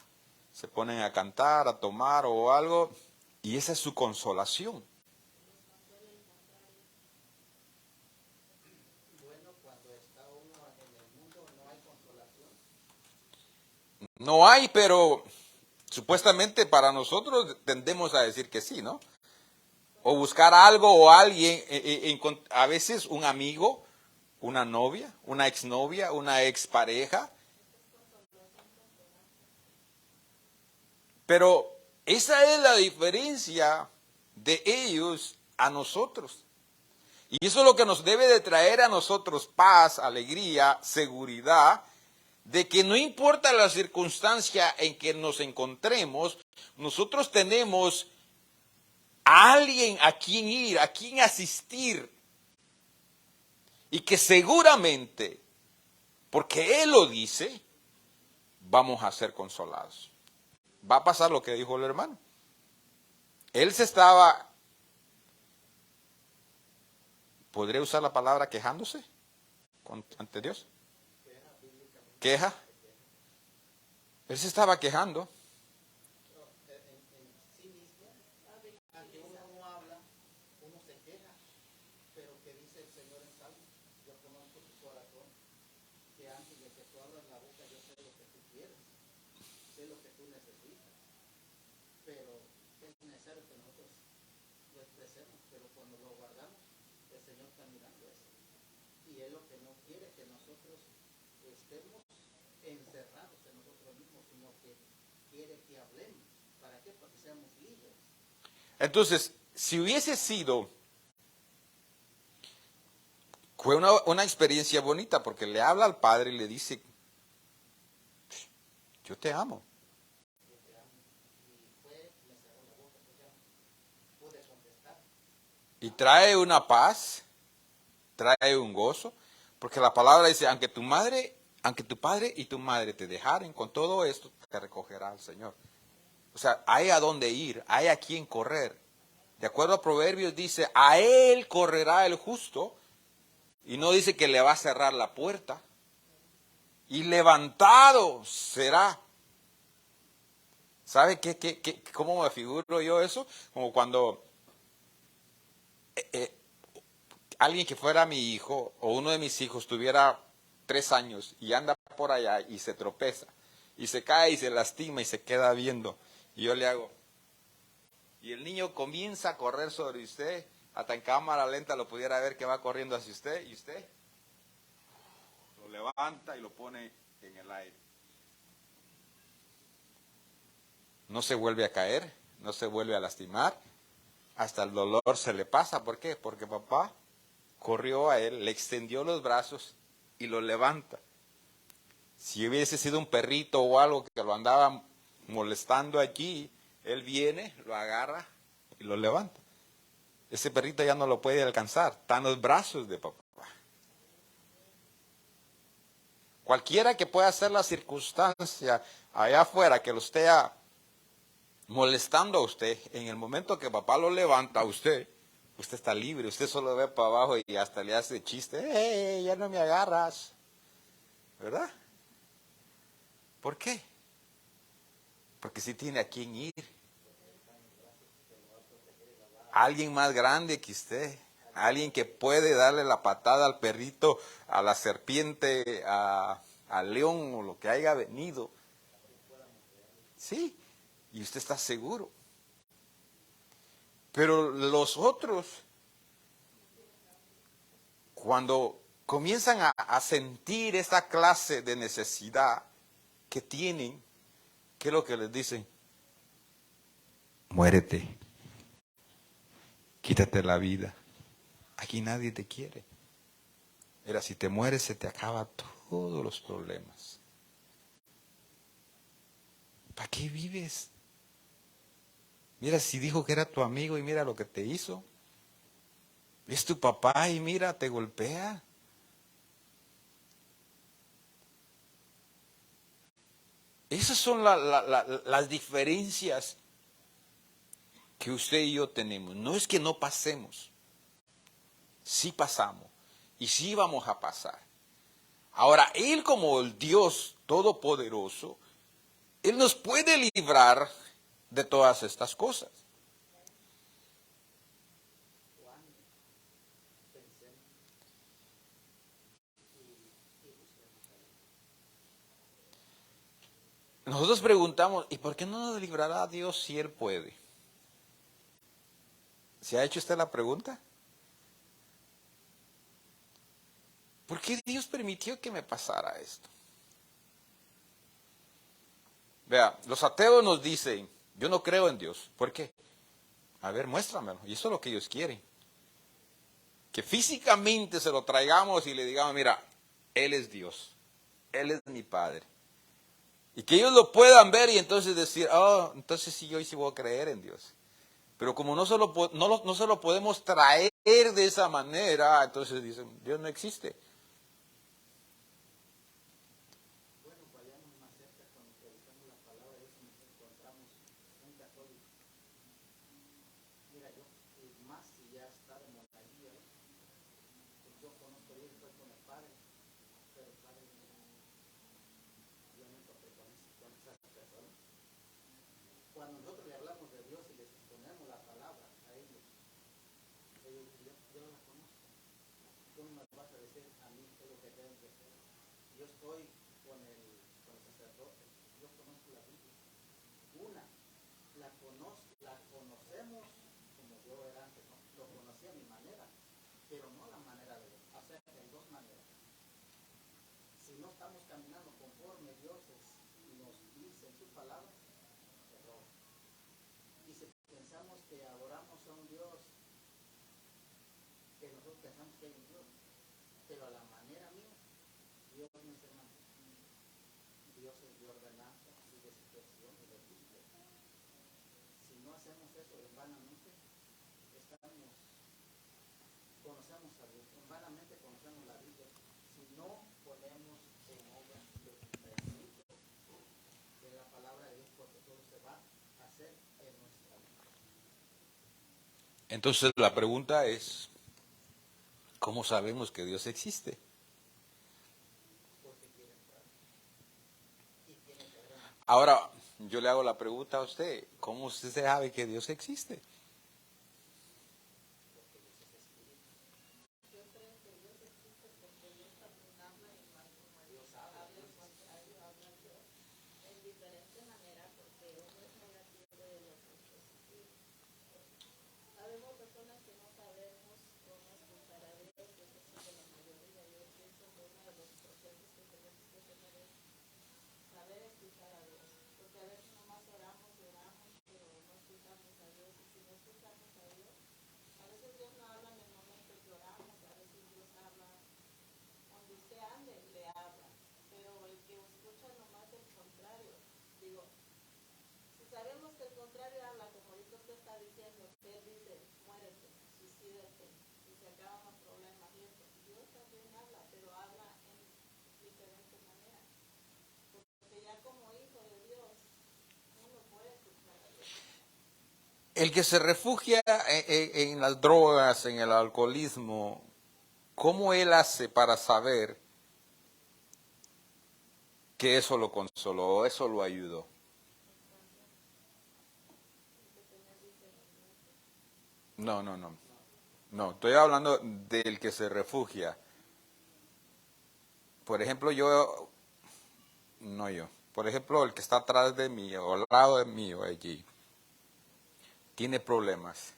se ponen a cantar, a tomar o algo, y esa es su consolación. No hay, pero supuestamente para nosotros tendemos a decir que sí, ¿no? O buscar algo o alguien, a veces un amigo, una novia, una exnovia, una expareja. Pero esa es la diferencia de ellos a nosotros. Y eso es lo que nos debe de traer a nosotros paz, alegría, seguridad, de que no importa la circunstancia en que nos encontremos, nosotros tenemos a alguien a quien ir, a quien asistir. Y que seguramente, porque Él lo dice, vamos a ser consolados. Va a pasar lo que dijo el hermano. Él se estaba, ¿podría usar la palabra quejándose ante Dios? Queja. Él se estaba quejando. Sí mismo, aunque uno no habla, uno se queja, pero que dice el Señor en Salmo, yo conozco tu corazón, que antes de que tú abras la boca yo sé lo que tú quieres, sé lo que tú necesitas, pero es necesario que nosotros lo expresemos, pero cuando lo guardamos, el Señor está mirando eso, y Él lo que no quiere que nosotros estemos encerrados en nosotros mismos, sino que quiere que hablemos. ¿Para qué? Para que seamos libres. Entonces, si hubiese sido, fue una experiencia bonita porque le habla al padre y le dice, yo te amo. Y trae una paz, trae un gozo, porque la palabra dice, aunque tu padre y tu madre te dejaren, con todo esto te recogerá el Señor. O sea, hay a dónde ir, hay a quién correr. De acuerdo a Proverbios dice, a él correrá el justo, y no dice que le va a cerrar la puerta, y levantado será. ¿Sabe cómo me figuro yo eso? Como cuando alguien que fuera mi hijo, o uno de mis hijos tuviera 3 años, y anda por allá, y se tropeza, y se cae, y se lastima, y se queda viendo, y yo le hago, y el niño comienza a correr sobre usted, hasta en cámara lenta lo pudiera ver que va corriendo hacia usted, y usted lo levanta y lo pone en el aire. No se vuelve a caer, no se vuelve a lastimar, hasta el dolor se le pasa. ¿Por qué? Porque papá corrió a él, le extendió los brazos y lo levanta. Si hubiese sido un perrito o algo que lo andaba molestando allí, él viene, lo agarra y lo levanta. Ese perrito ya no lo puede alcanzar, está en los brazos de papá. Cualquiera que pueda ser la circunstancia allá afuera que lo esté molestando a usted, en el momento que papá lo levanta a usted, usted está libre, usted solo ve para abajo y hasta le hace chiste, ¡hey, ya no me agarras! ¿Verdad? ¿Por qué? Porque sí tiene a quién ir. Alguien más grande que usted, alguien que puede darle la patada al perrito, a la serpiente, al león o lo que haya venido. Sí, y usted está seguro. Pero los otros, cuando comienzan a sentir esa clase de necesidad que tienen, ¿qué es lo que les dicen? Muérete. Quítate la vida. Aquí nadie te quiere. Mira, si te mueres se te acaban todos los problemas. ¿Para qué vives? Mira, si dijo que era tu amigo y mira lo que te hizo. Es tu papá y mira, te golpea. Esas son las diferencias que usted y yo tenemos. No es que no pasemos. Sí pasamos. Y sí vamos a pasar. Ahora, Él como el Dios Todopoderoso, Él nos puede librar de todas estas cosas. nosotros preguntamos, ¿y por qué no nos librará Dios si Él puede? ¿Se ha hecho usted la pregunta? ¿Por qué Dios permitió que me pasara esto? Vea, los ateos nos dicen, yo no creo en Dios. ¿Por qué? A ver, muéstramelo. Y eso es lo que ellos quieren. Que físicamente se lo traigamos y le digamos, mira, Él es Dios. Él es mi Padre. Y que ellos lo puedan ver y entonces decir, oh, entonces sí, yo sí voy a creer en Dios. Pero como no se lo podemos traer de esa manera, entonces dicen, Dios no existe. Bueno, vayamos más cerca cuando predicamos la palabra de Dios y nos encontramos un católico. Mira, yo, más si ya está de montañía, pues yo conozco a Dios, estoy con el Padre, pero el Padre yo me encontré con esas personas. Cuando nosotros le hablamos de Dios y les exponemos la palabra a ellos yo no la conozco. Tú no me vas a decir a mí qué es lo que deben de hacer. Yo estoy con el sacerdote, yo conozco la Biblia. Una, la conocemos como yo era antes, ¿no? Lo conocí a mi manera, pero no a la manera de Dios. O sea, en dos maneras. Si no estamos caminando conforme Dios nos dice en su palabra, error. Y si pensamos que adoramos a un Dios que nosotros pensamos que hay un Dios, pero a la manera mía, Dios no es hermano. Dios es de ordenanza y de situación y de justicia. Si no hacemos eso vanamente, conocemos a Dios, vanamente conocemos la Biblia. Si no ponemos en obra los principios de la palabra de Dios, porque todo se va a hacer en nuestra vida. Entonces la pregunta es, ¿cómo sabemos que Dios existe? Ahora, yo le hago la pregunta a usted, ¿cómo usted sabe que Dios existe? El que se refugia en las drogas, en el alcoholismo, ¿cómo él hace para saber que eso lo consoló, eso lo ayudó? No. No, estoy hablando del que se refugia. Por ejemplo, Por ejemplo, el que está atrás de mí o al lado de mí o allí, tiene problemas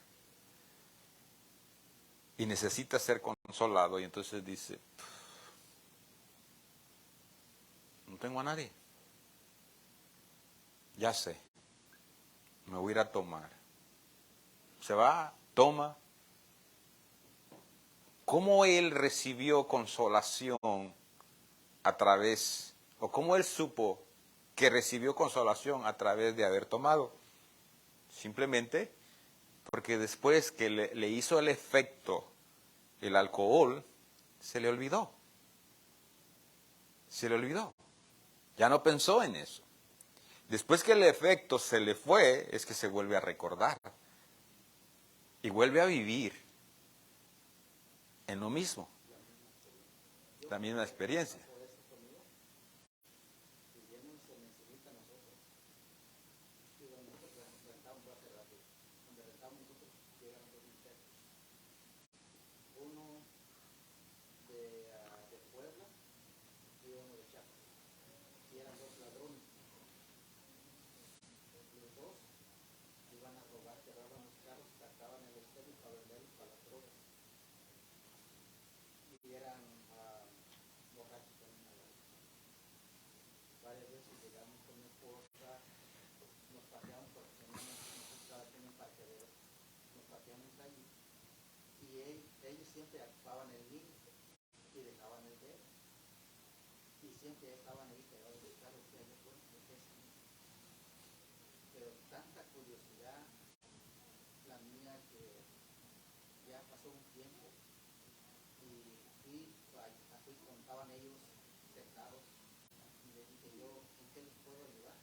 y necesita ser consolado y entonces dice, no tengo a nadie, ya sé, me voy a ir a tomar. Se va, toma. ¿Cómo él recibió consolación a través, o cómo él supo que recibió consolación a través de haber tomado? Simplemente porque después que le hizo el efecto el alcohol, se le olvidó. Se le olvidó. Ya no pensó en eso. Después que el efecto se le fue, es que se vuelve a recordar. Y vuelve a vivir en lo mismo. La misma experiencia. siempre actuaban el límite y dejaban el dedo. Y siempre estaban ahí pegados del carro, que hay después, pero tanta curiosidad la mía que ya pasó un tiempo y así contaban ellos sentados y les dije yo, ¿en qué les puedo ayudar?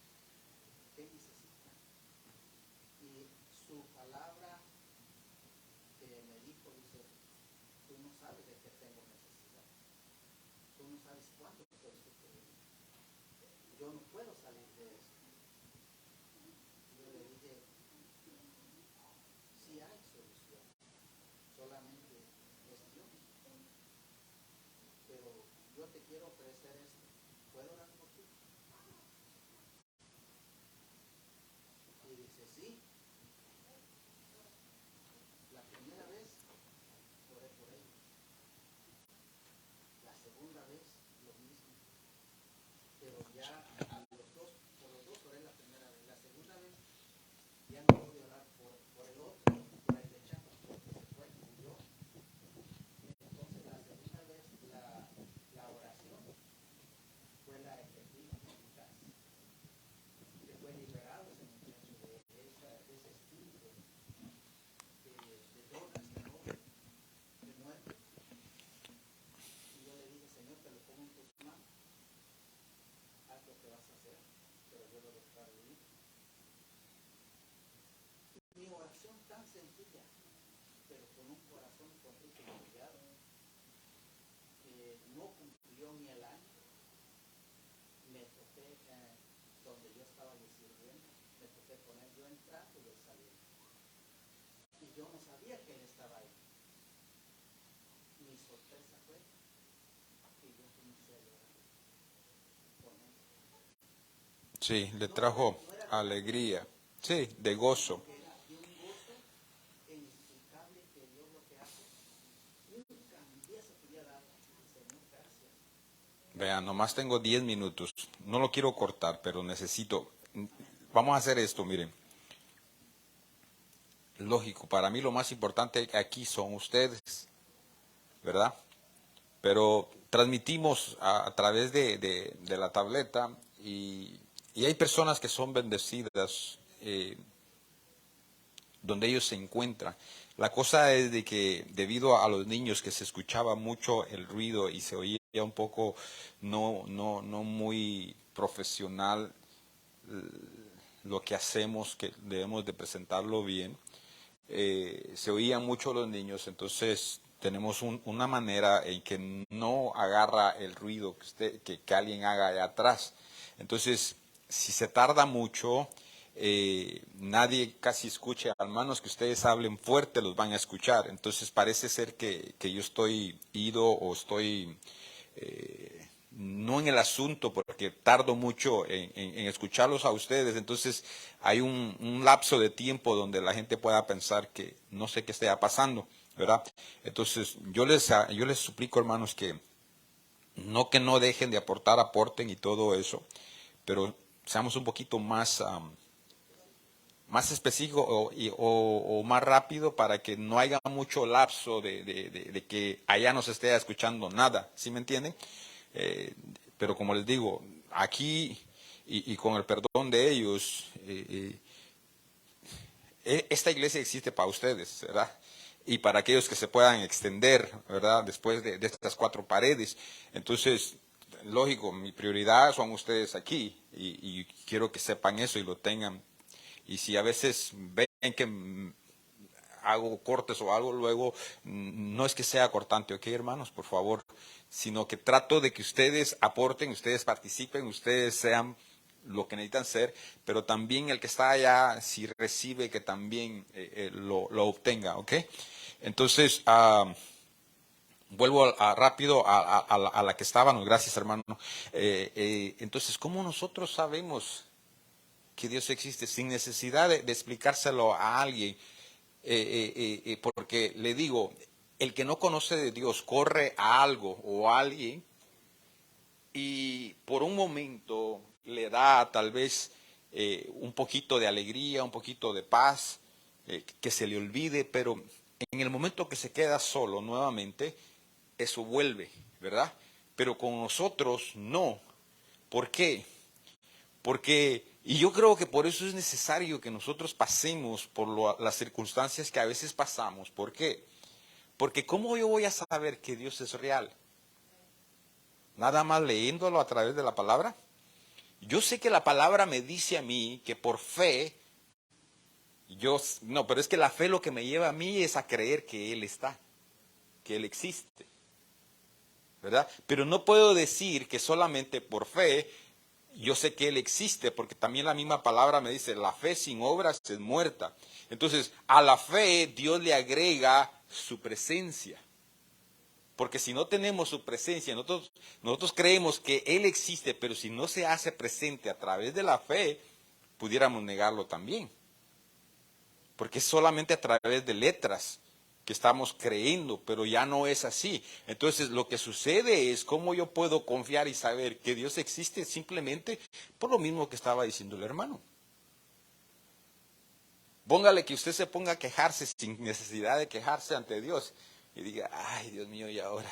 ¿Qué necesitan? Y su palabra que me dijo, dice, tú no sabes de qué tengo necesidad, tú no sabes cuánto estoy sufriendo, yo no puedo salir de eso. Yo le dije, sí hay solución, solamente es Dios. Pero yo te quiero ofrecer esto. ¿Puedo orar por ti? Y dice, sí. La primera vez oré por ella. La segunda vez lo mismo. Pero ya por los dos oré la primera vez. La segunda vez ya no pude orar por el otro, por el de Chapa, porque se fue, murió. Entonces la segunda vez la oración fue la efectiva, eficaz, que fue liberado ese muchacho de ese espíritu de drogas, de muerte. Y yo le dije, Señor, te lo pongo en tus manos, haz lo que vas a hacer, pero yo lo declaro libre. Mi oración tan sencilla, pero con un corazón contrito y humillado, que no cumplió ni el año, me topé donde yo estaba sirviendo, me topé con él, yo entrando y él saliendo. Y yo no sabía que él estaba ahí. Mi sorpresa fue que yo comencé a llorar con él. Sí, le trajo alegría, sí, de gozo. Que era de un gozo inexplicable que Dios lo que hace. Nunca en mi vida se podía dar. Señor, gracias. Vean, nomás tengo 10 minutos. No lo quiero cortar, pero necesito. Vamos a hacer esto, miren. Lógico, para mí lo más importante aquí son ustedes, ¿verdad? Pero transmitimos a través de la tableta y hay personas que son bendecidas donde ellos se encuentran. La cosa es de que debido a los niños que se escuchaba mucho el ruido y se oía un poco no muy profesional lo que hacemos, que debemos de presentarlo bien, se oían mucho los niños, entonces tenemos una manera en que no agarra el ruido que alguien haga allá atrás. Entonces, si se tarda mucho, nadie casi escucha, al menos que ustedes hablen fuerte, los van a escuchar. Entonces parece ser que yo estoy ido o estoy no en el asunto, porque tardo mucho en escucharlos a ustedes, entonces hay un lapso de tiempo donde la gente pueda pensar que no sé qué esté pasando, ¿verdad? Entonces yo les suplico, hermanos, que no dejen de aportar, aporten y todo eso, pero seamos un poquito más específico o más rápido para que no haya mucho lapso de que allá no se esté escuchando nada, ¿sí me entienden? Pero como les digo, aquí y con el perdón de ellos, esta iglesia existe para ustedes, ¿verdad? Y para aquellos que se puedan extender, ¿verdad? Después de estas 4 paredes. Entonces, lógico, mi prioridad son ustedes aquí y quiero que sepan eso y lo tengan. Y si a veces ven que hago cortes o algo, luego no es que sea cortante, ¿ok, hermanos? Por favor, sino que trato de que ustedes aporten, ustedes participen, ustedes sean lo que necesitan ser, pero también el que está allá, si recibe, que también lo obtenga, ¿ok? Entonces, vuelvo rápido a la que estábamos, gracias, hermano. Entonces, ¿cómo nosotros sabemos que Dios existe sin necesidad de explicárselo a alguien? Porque le digo, el que no conoce de Dios corre a algo o a alguien y por un momento le da tal vez un poquito de alegría, un poquito de paz, que se le olvide, pero en el momento que se queda solo nuevamente, eso vuelve, ¿verdad? Pero con nosotros no. ¿Por qué? Porque, y yo creo que por eso es necesario que nosotros pasemos por las circunstancias que a veces pasamos. ¿Por qué? Porque ¿cómo yo voy a saber que Dios es real? Nada más leyéndolo a través de la palabra. Yo sé que la palabra me dice a mí que por fe, no, pero es que la fe lo que me lleva a mí es a creer que Él está, que Él existe, ¿verdad? Pero no puedo decir que solamente por fe yo sé que Él existe, porque también la misma palabra me dice, la fe sin obras es muerta. Entonces, a la fe Dios le agrega su presencia. Porque si no tenemos su presencia, nosotros creemos que Él existe, pero si no se hace presente a través de la fe, pudiéramos negarlo también. Porque es solamente a través de letras que estamos creyendo, pero ya no es así. Entonces lo que sucede es cómo yo puedo confiar y saber que Dios existe simplemente por lo mismo que estaba diciendo el hermano. Póngale que usted se ponga a quejarse sin necesidad de quejarse ante Dios y diga, ay Dios mío, y ahora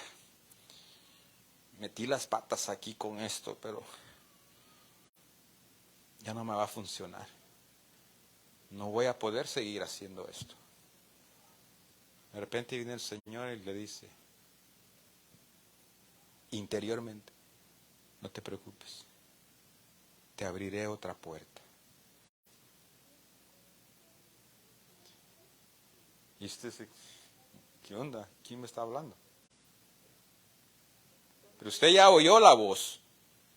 metí las patas aquí con esto, pero ya no me va a funcionar. No voy a poder seguir haciendo esto. De repente viene el Señor y le dice, interiormente, no te preocupes, te abriré otra puerta. Y usted dice, ¿qué onda? ¿Quién me está hablando? Pero usted ya oyó la voz,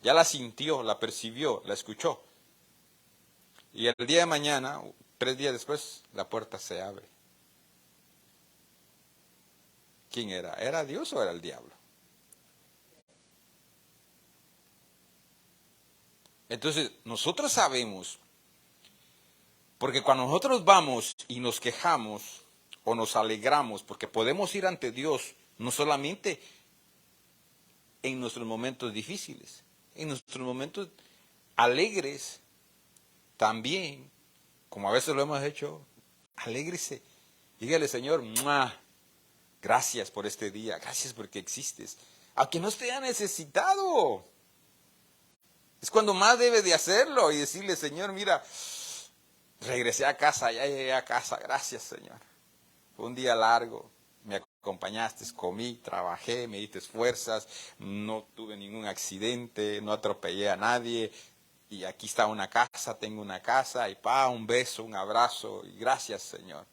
ya la sintió, la percibió, la escuchó. Y el día de mañana, 3 días después, la puerta se abre. ¿Quién era? ¿Era Dios o era el diablo? Entonces, nosotros sabemos, porque cuando nosotros vamos y nos quejamos o nos alegramos, porque podemos ir ante Dios, no solamente en nuestros momentos difíciles, en nuestros momentos alegres, también, como a veces lo hemos hecho, alégrese. Dígale, Señor, ¡mua! Gracias por este día, gracias porque existes. Aunque no esté necesitado. Es cuando más debe de hacerlo y decirle, Señor, mira, regresé a casa, ya llegué a casa, gracias, Señor. Fue un día largo, me acompañaste, comí, trabajé, me diste fuerzas, no tuve ningún accidente, no atropellé a nadie. Y aquí está una casa, tengo una casa, y un beso, un abrazo, y gracias, Señor.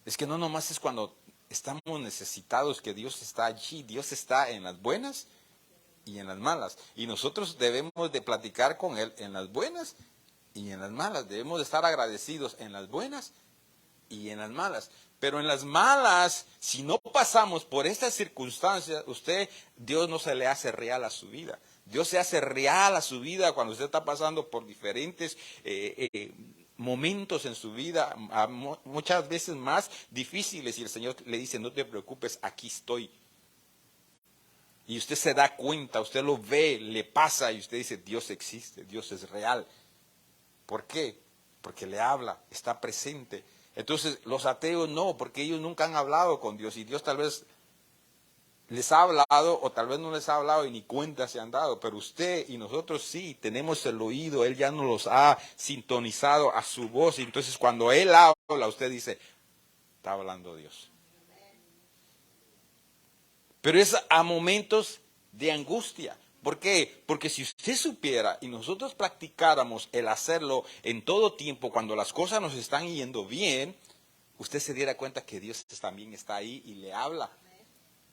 Es que no nomás es cuando estamos necesitados que Dios está allí, Dios está en las buenas y en las malas. Y nosotros debemos de platicar con Él en las buenas y en las malas. Debemos de estar agradecidos en las buenas y en las malas. Pero en las malas, si no pasamos por estas circunstancias, Dios no se le hace real a su vida. Dios se hace real a su vida cuando usted está pasando por diferentes momentos en su vida, muchas veces más difíciles, y el Señor le dice, no te preocupes, aquí estoy. Y usted se da cuenta, usted lo ve, le pasa, y usted dice, Dios existe, Dios es real. ¿Por qué? Porque le habla, está presente. Entonces, los ateos no, porque ellos nunca han hablado con Dios, y Dios tal vez les ha hablado, o tal vez no les ha hablado y ni cuenta se han dado, pero usted y nosotros sí, tenemos el oído, Él ya nos los ha sintonizado a su voz, y entonces cuando Él habla, usted dice, está hablando Dios. Pero es a momentos de angustia. ¿Por qué? Porque si usted supiera y nosotros practicáramos el hacerlo en todo tiempo, cuando las cosas nos están yendo bien, usted se diera cuenta que Dios también está ahí y le habla.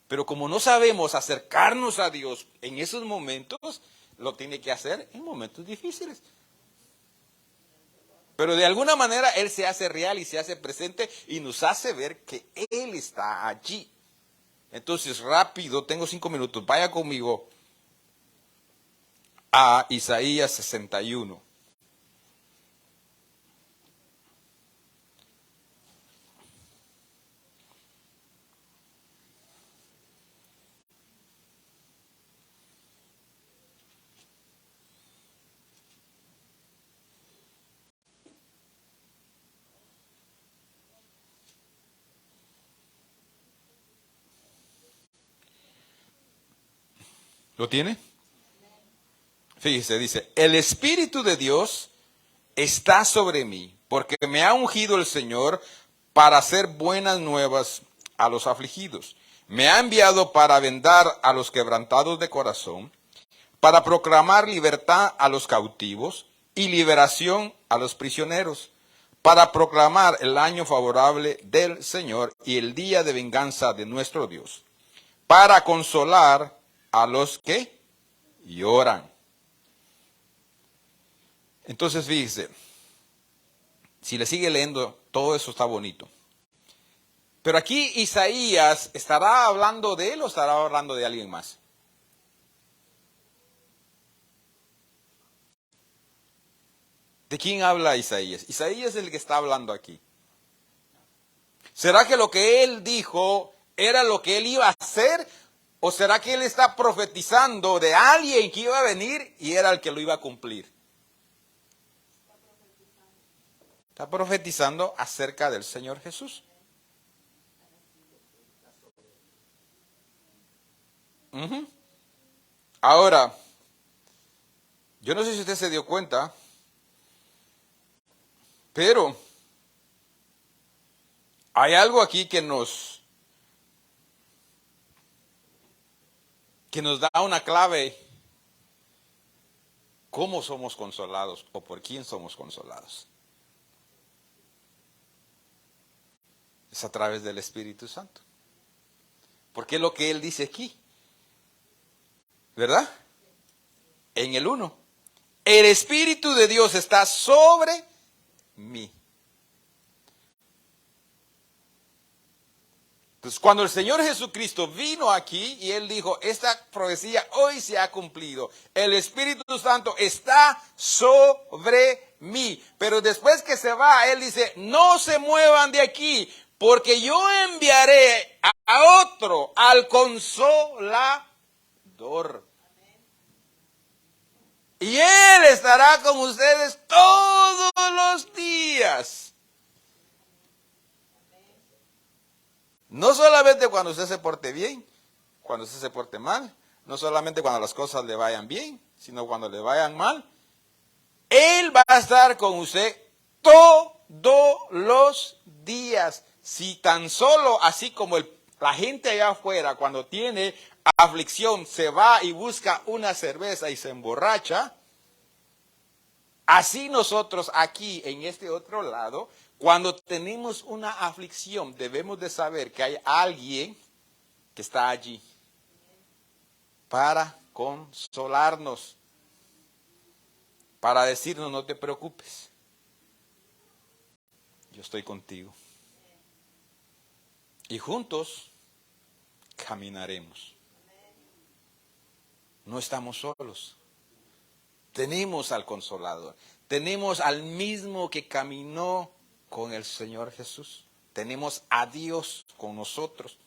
Pero como no sabemos acercarnos a Dios en esos momentos, lo tiene que hacer en momentos difíciles. Pero de alguna manera Él se hace real y se hace presente y nos hace ver que Él está allí. Entonces, rápido, tengo 5 minutos, vaya conmigo a Isaías 61. ¿Lo tiene? Fíjese, dice, el Espíritu de Dios está sobre mí, porque me ha ungido el Señor para hacer buenas nuevas a los afligidos. Me ha enviado para vendar a los quebrantados de corazón, para proclamar libertad a los cautivos y liberación a los prisioneros, para proclamar el año favorable del Señor y el día de venganza de nuestro Dios, para consolar a los que lloran. Entonces, fíjese, si le sigue leyendo, todo eso está bonito. Pero aquí Isaías, ¿estará hablando de él o estará hablando de alguien más? ¿De quién habla Isaías? Isaías es el que está hablando aquí. ¿Será que lo que él dijo era lo que él iba a hacer? ¿O será que él está profetizando de alguien que iba a venir y era el que lo iba a cumplir? Está profetizando acerca del Señor Jesús. Ahora, yo no sé si usted se dio cuenta, pero hay algo aquí que nos da una clave. ¿Cómo somos consolados o por quién somos consolados? Es a través del Espíritu Santo. Porque es lo que él dice aquí. ¿Verdad? En el 1. El Espíritu de Dios está sobre mí. Entonces, cuando el Señor Jesucristo vino aquí y Él dijo, esta profecía hoy se ha cumplido. El Espíritu Santo está sobre mí. Pero después que se va, Él dice, no se muevan de aquí, porque yo enviaré a otro, al Consolador. Y Él estará con ustedes todos los días. No solamente cuando usted se porte bien, cuando usted se porte mal, no solamente cuando las cosas le vayan bien, sino cuando le vayan mal. Él va a estar con usted todos los días. Si tan solo, así como la gente allá afuera, cuando tiene aflicción, se va y busca una cerveza y se emborracha, así nosotros aquí en este otro lado, cuando tenemos una aflicción, debemos de saber que hay alguien que está allí para consolarnos, para decirnos, no te preocupes, yo estoy contigo. Y juntos caminaremos. No estamos solos. Tenemos al Consolador. Tenemos al mismo que caminó con el Señor Jesús. Tenemos a Dios con nosotros.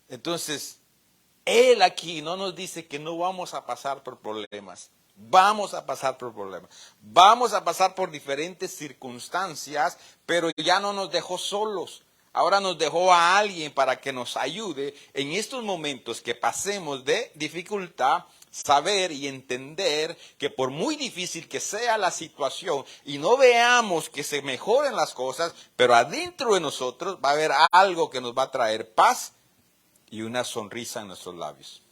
Entonces, Él aquí no nos dice que no vamos a pasar por problemas. Vamos a pasar por problemas. Vamos a pasar por diferentes circunstancias, pero ya no nos dejó solos. Ahora nos dejó a alguien para que nos ayude en estos momentos que pasemos de dificultad, saber y entender que por muy difícil que sea la situación y no veamos que se mejoren las cosas, pero adentro de nosotros va a haber algo que nos va a traer paz y una sonrisa en nuestros labios.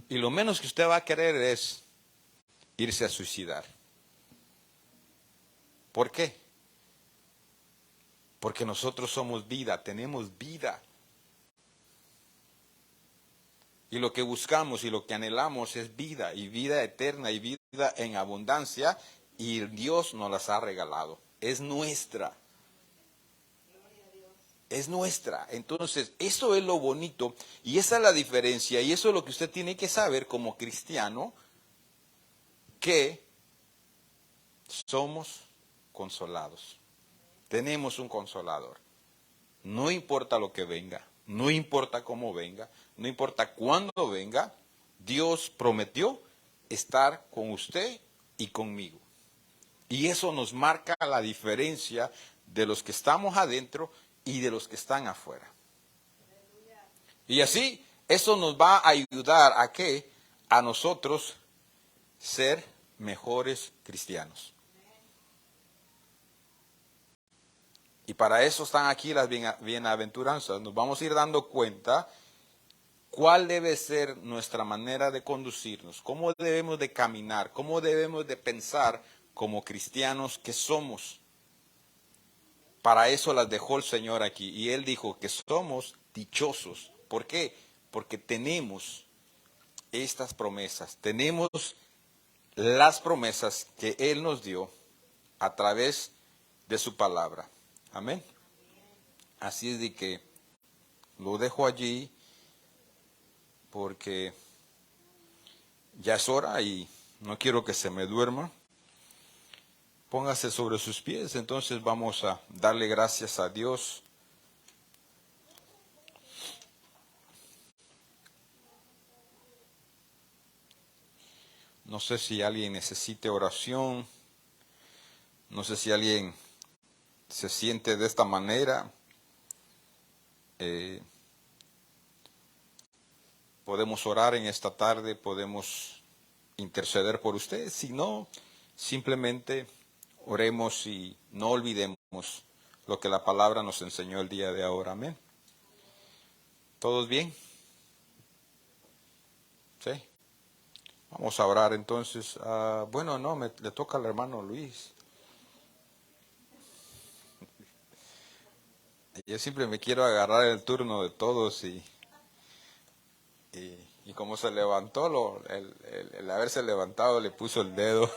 Y lo menos que usted va a querer es irse a suicidar. ¿Por qué? Porque nosotros somos vida, tenemos vida. Y lo que buscamos y lo que anhelamos es vida, y vida eterna, y vida en abundancia, y Dios nos las ha regalado. Es nuestra. Es nuestra. Entonces, eso es lo bonito, y esa es la diferencia, y eso es lo que usted tiene que saber como cristiano, que somos consolados. Tenemos un consolador. No importa lo que venga, no importa cómo venga, no importa cuándo venga, Dios prometió estar con usted y conmigo. Y eso nos marca la diferencia de los que estamos adentro y de los que están afuera. Y así, eso nos va a ayudar a qué? A nosotros ser mejores cristianos. Y para eso están aquí las bienaventuranzas. Nos vamos a ir dando cuenta cuál debe ser nuestra manera de conducirnos, cómo debemos de caminar, cómo debemos de pensar como cristianos que somos. Para eso las dejó el Señor aquí. Y Él dijo que somos dichosos. ¿Por qué? Porque tenemos estas promesas. Tenemos las promesas que Él nos dio a través de su palabra. Amén. Así es de que lo dejo allí porque ya es hora y no quiero que se me duerma. Póngase sobre sus pies, entonces vamos a darle gracias a Dios. No sé si alguien necesite oración, no sé si alguien se siente de esta manera. Podemos orar en esta tarde, podemos interceder por usted. Si no, simplemente oremos y no olvidemos lo que la palabra nos enseñó el día de ahora. Amén. ¿Todos bien? ¿Sí? Vamos a orar entonces. Bueno, no, le toca al hermano Luis. Yo siempre me quiero agarrar el turno de todos y como se levantó, el haberse levantado le puso el dedo.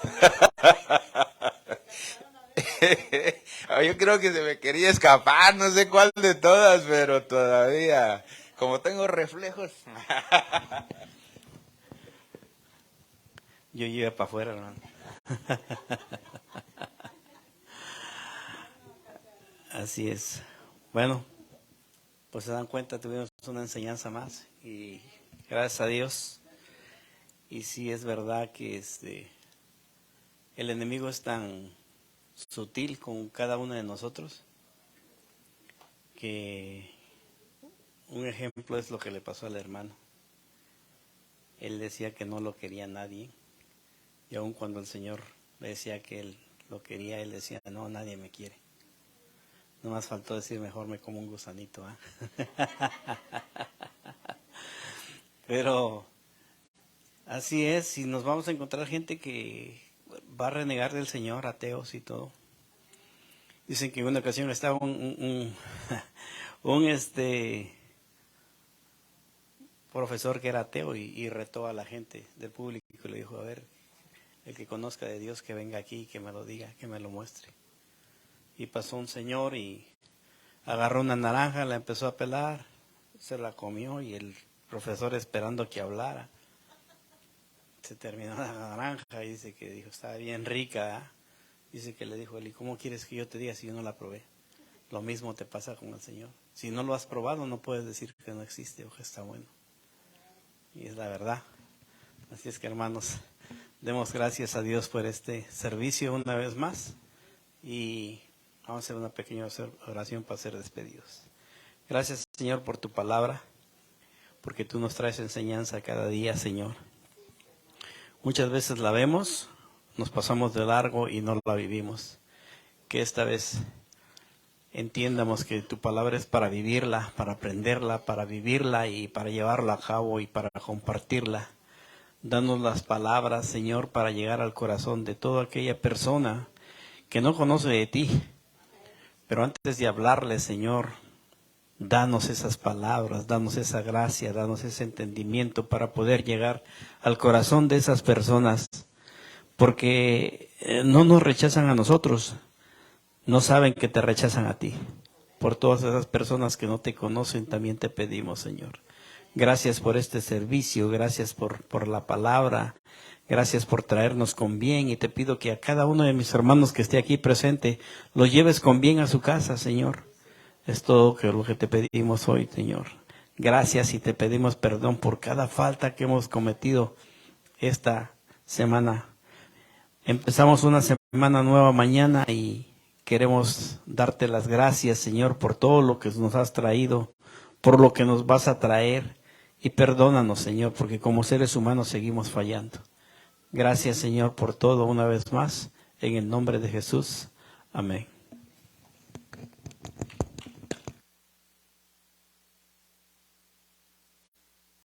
Yo creo que se me quería escapar, no sé cuál de todas, pero todavía, como tengo reflejos. Yo iba para afuera, hermano. Así es. Bueno, pues se dan cuenta, tuvimos una enseñanza más y gracias a Dios. Y sí es verdad que el enemigo es tan sutil con cada uno de nosotros que un ejemplo es lo que le pasó al hermano. Él decía que no lo quería nadie y aun cuando el Señor le decía que él lo quería, él decía, no, nadie me quiere. No más faltó decir, mejor me como un gusanito. Pero así es, y nos vamos a encontrar gente que va a renegar del Señor, ateos y todo. Dicen que en una ocasión estaba un profesor que era ateo y retó a la gente del público y le dijo, a ver, el que conozca de Dios que venga aquí, que me lo diga, que me lo muestre. Y pasó un señor y agarró una naranja, la empezó a pelar, se la comió y el profesor esperando que hablara. Se terminó la naranja y dice que dijo, estaba bien rica. ¿Eh? Dice que le dijo él, ¿y cómo quieres que yo te diga si yo no la probé? Lo mismo te pasa con el Señor. Si no lo has probado, no puedes decir que no existe o que está bueno. Y es la verdad. Así es que, hermanos, demos gracias a Dios por este servicio una vez más. Y vamos a hacer una pequeña oración para ser despedidos. Gracias, Señor, por tu palabra, porque tú nos traes enseñanza cada día, Señor. Muchas veces la vemos, nos pasamos de largo y no la vivimos. Que esta vez entiendamos que tu palabra es para vivirla, para aprenderla, para vivirla y para llevarla a cabo y para compartirla. Danos las palabras, Señor, para llegar al corazón de toda aquella persona que no conoce de ti. Pero antes de hablarle, Señor, danos esas palabras, danos esa gracia, danos ese entendimiento para poder llegar al corazón de esas personas. Porque no nos rechazan a nosotros, no saben que te rechazan a ti. Por todas esas personas que no te conocen, también te pedimos, Señor. Gracias por este servicio, gracias por la palabra, gracias por traernos con bien y te pido que a cada uno de mis hermanos que esté aquí presente, lo lleves con bien a su casa, Señor. Es todo lo que te pedimos hoy, Señor. Gracias y te pedimos perdón por cada falta que hemos cometido esta semana. Empezamos una semana nueva mañana y queremos darte las gracias, Señor, por todo lo que nos has traído, por lo que nos vas a traer. Y perdónanos, Señor, porque como seres humanos seguimos fallando. Gracias, Señor, por todo una vez más. En el nombre de Jesús. Amén.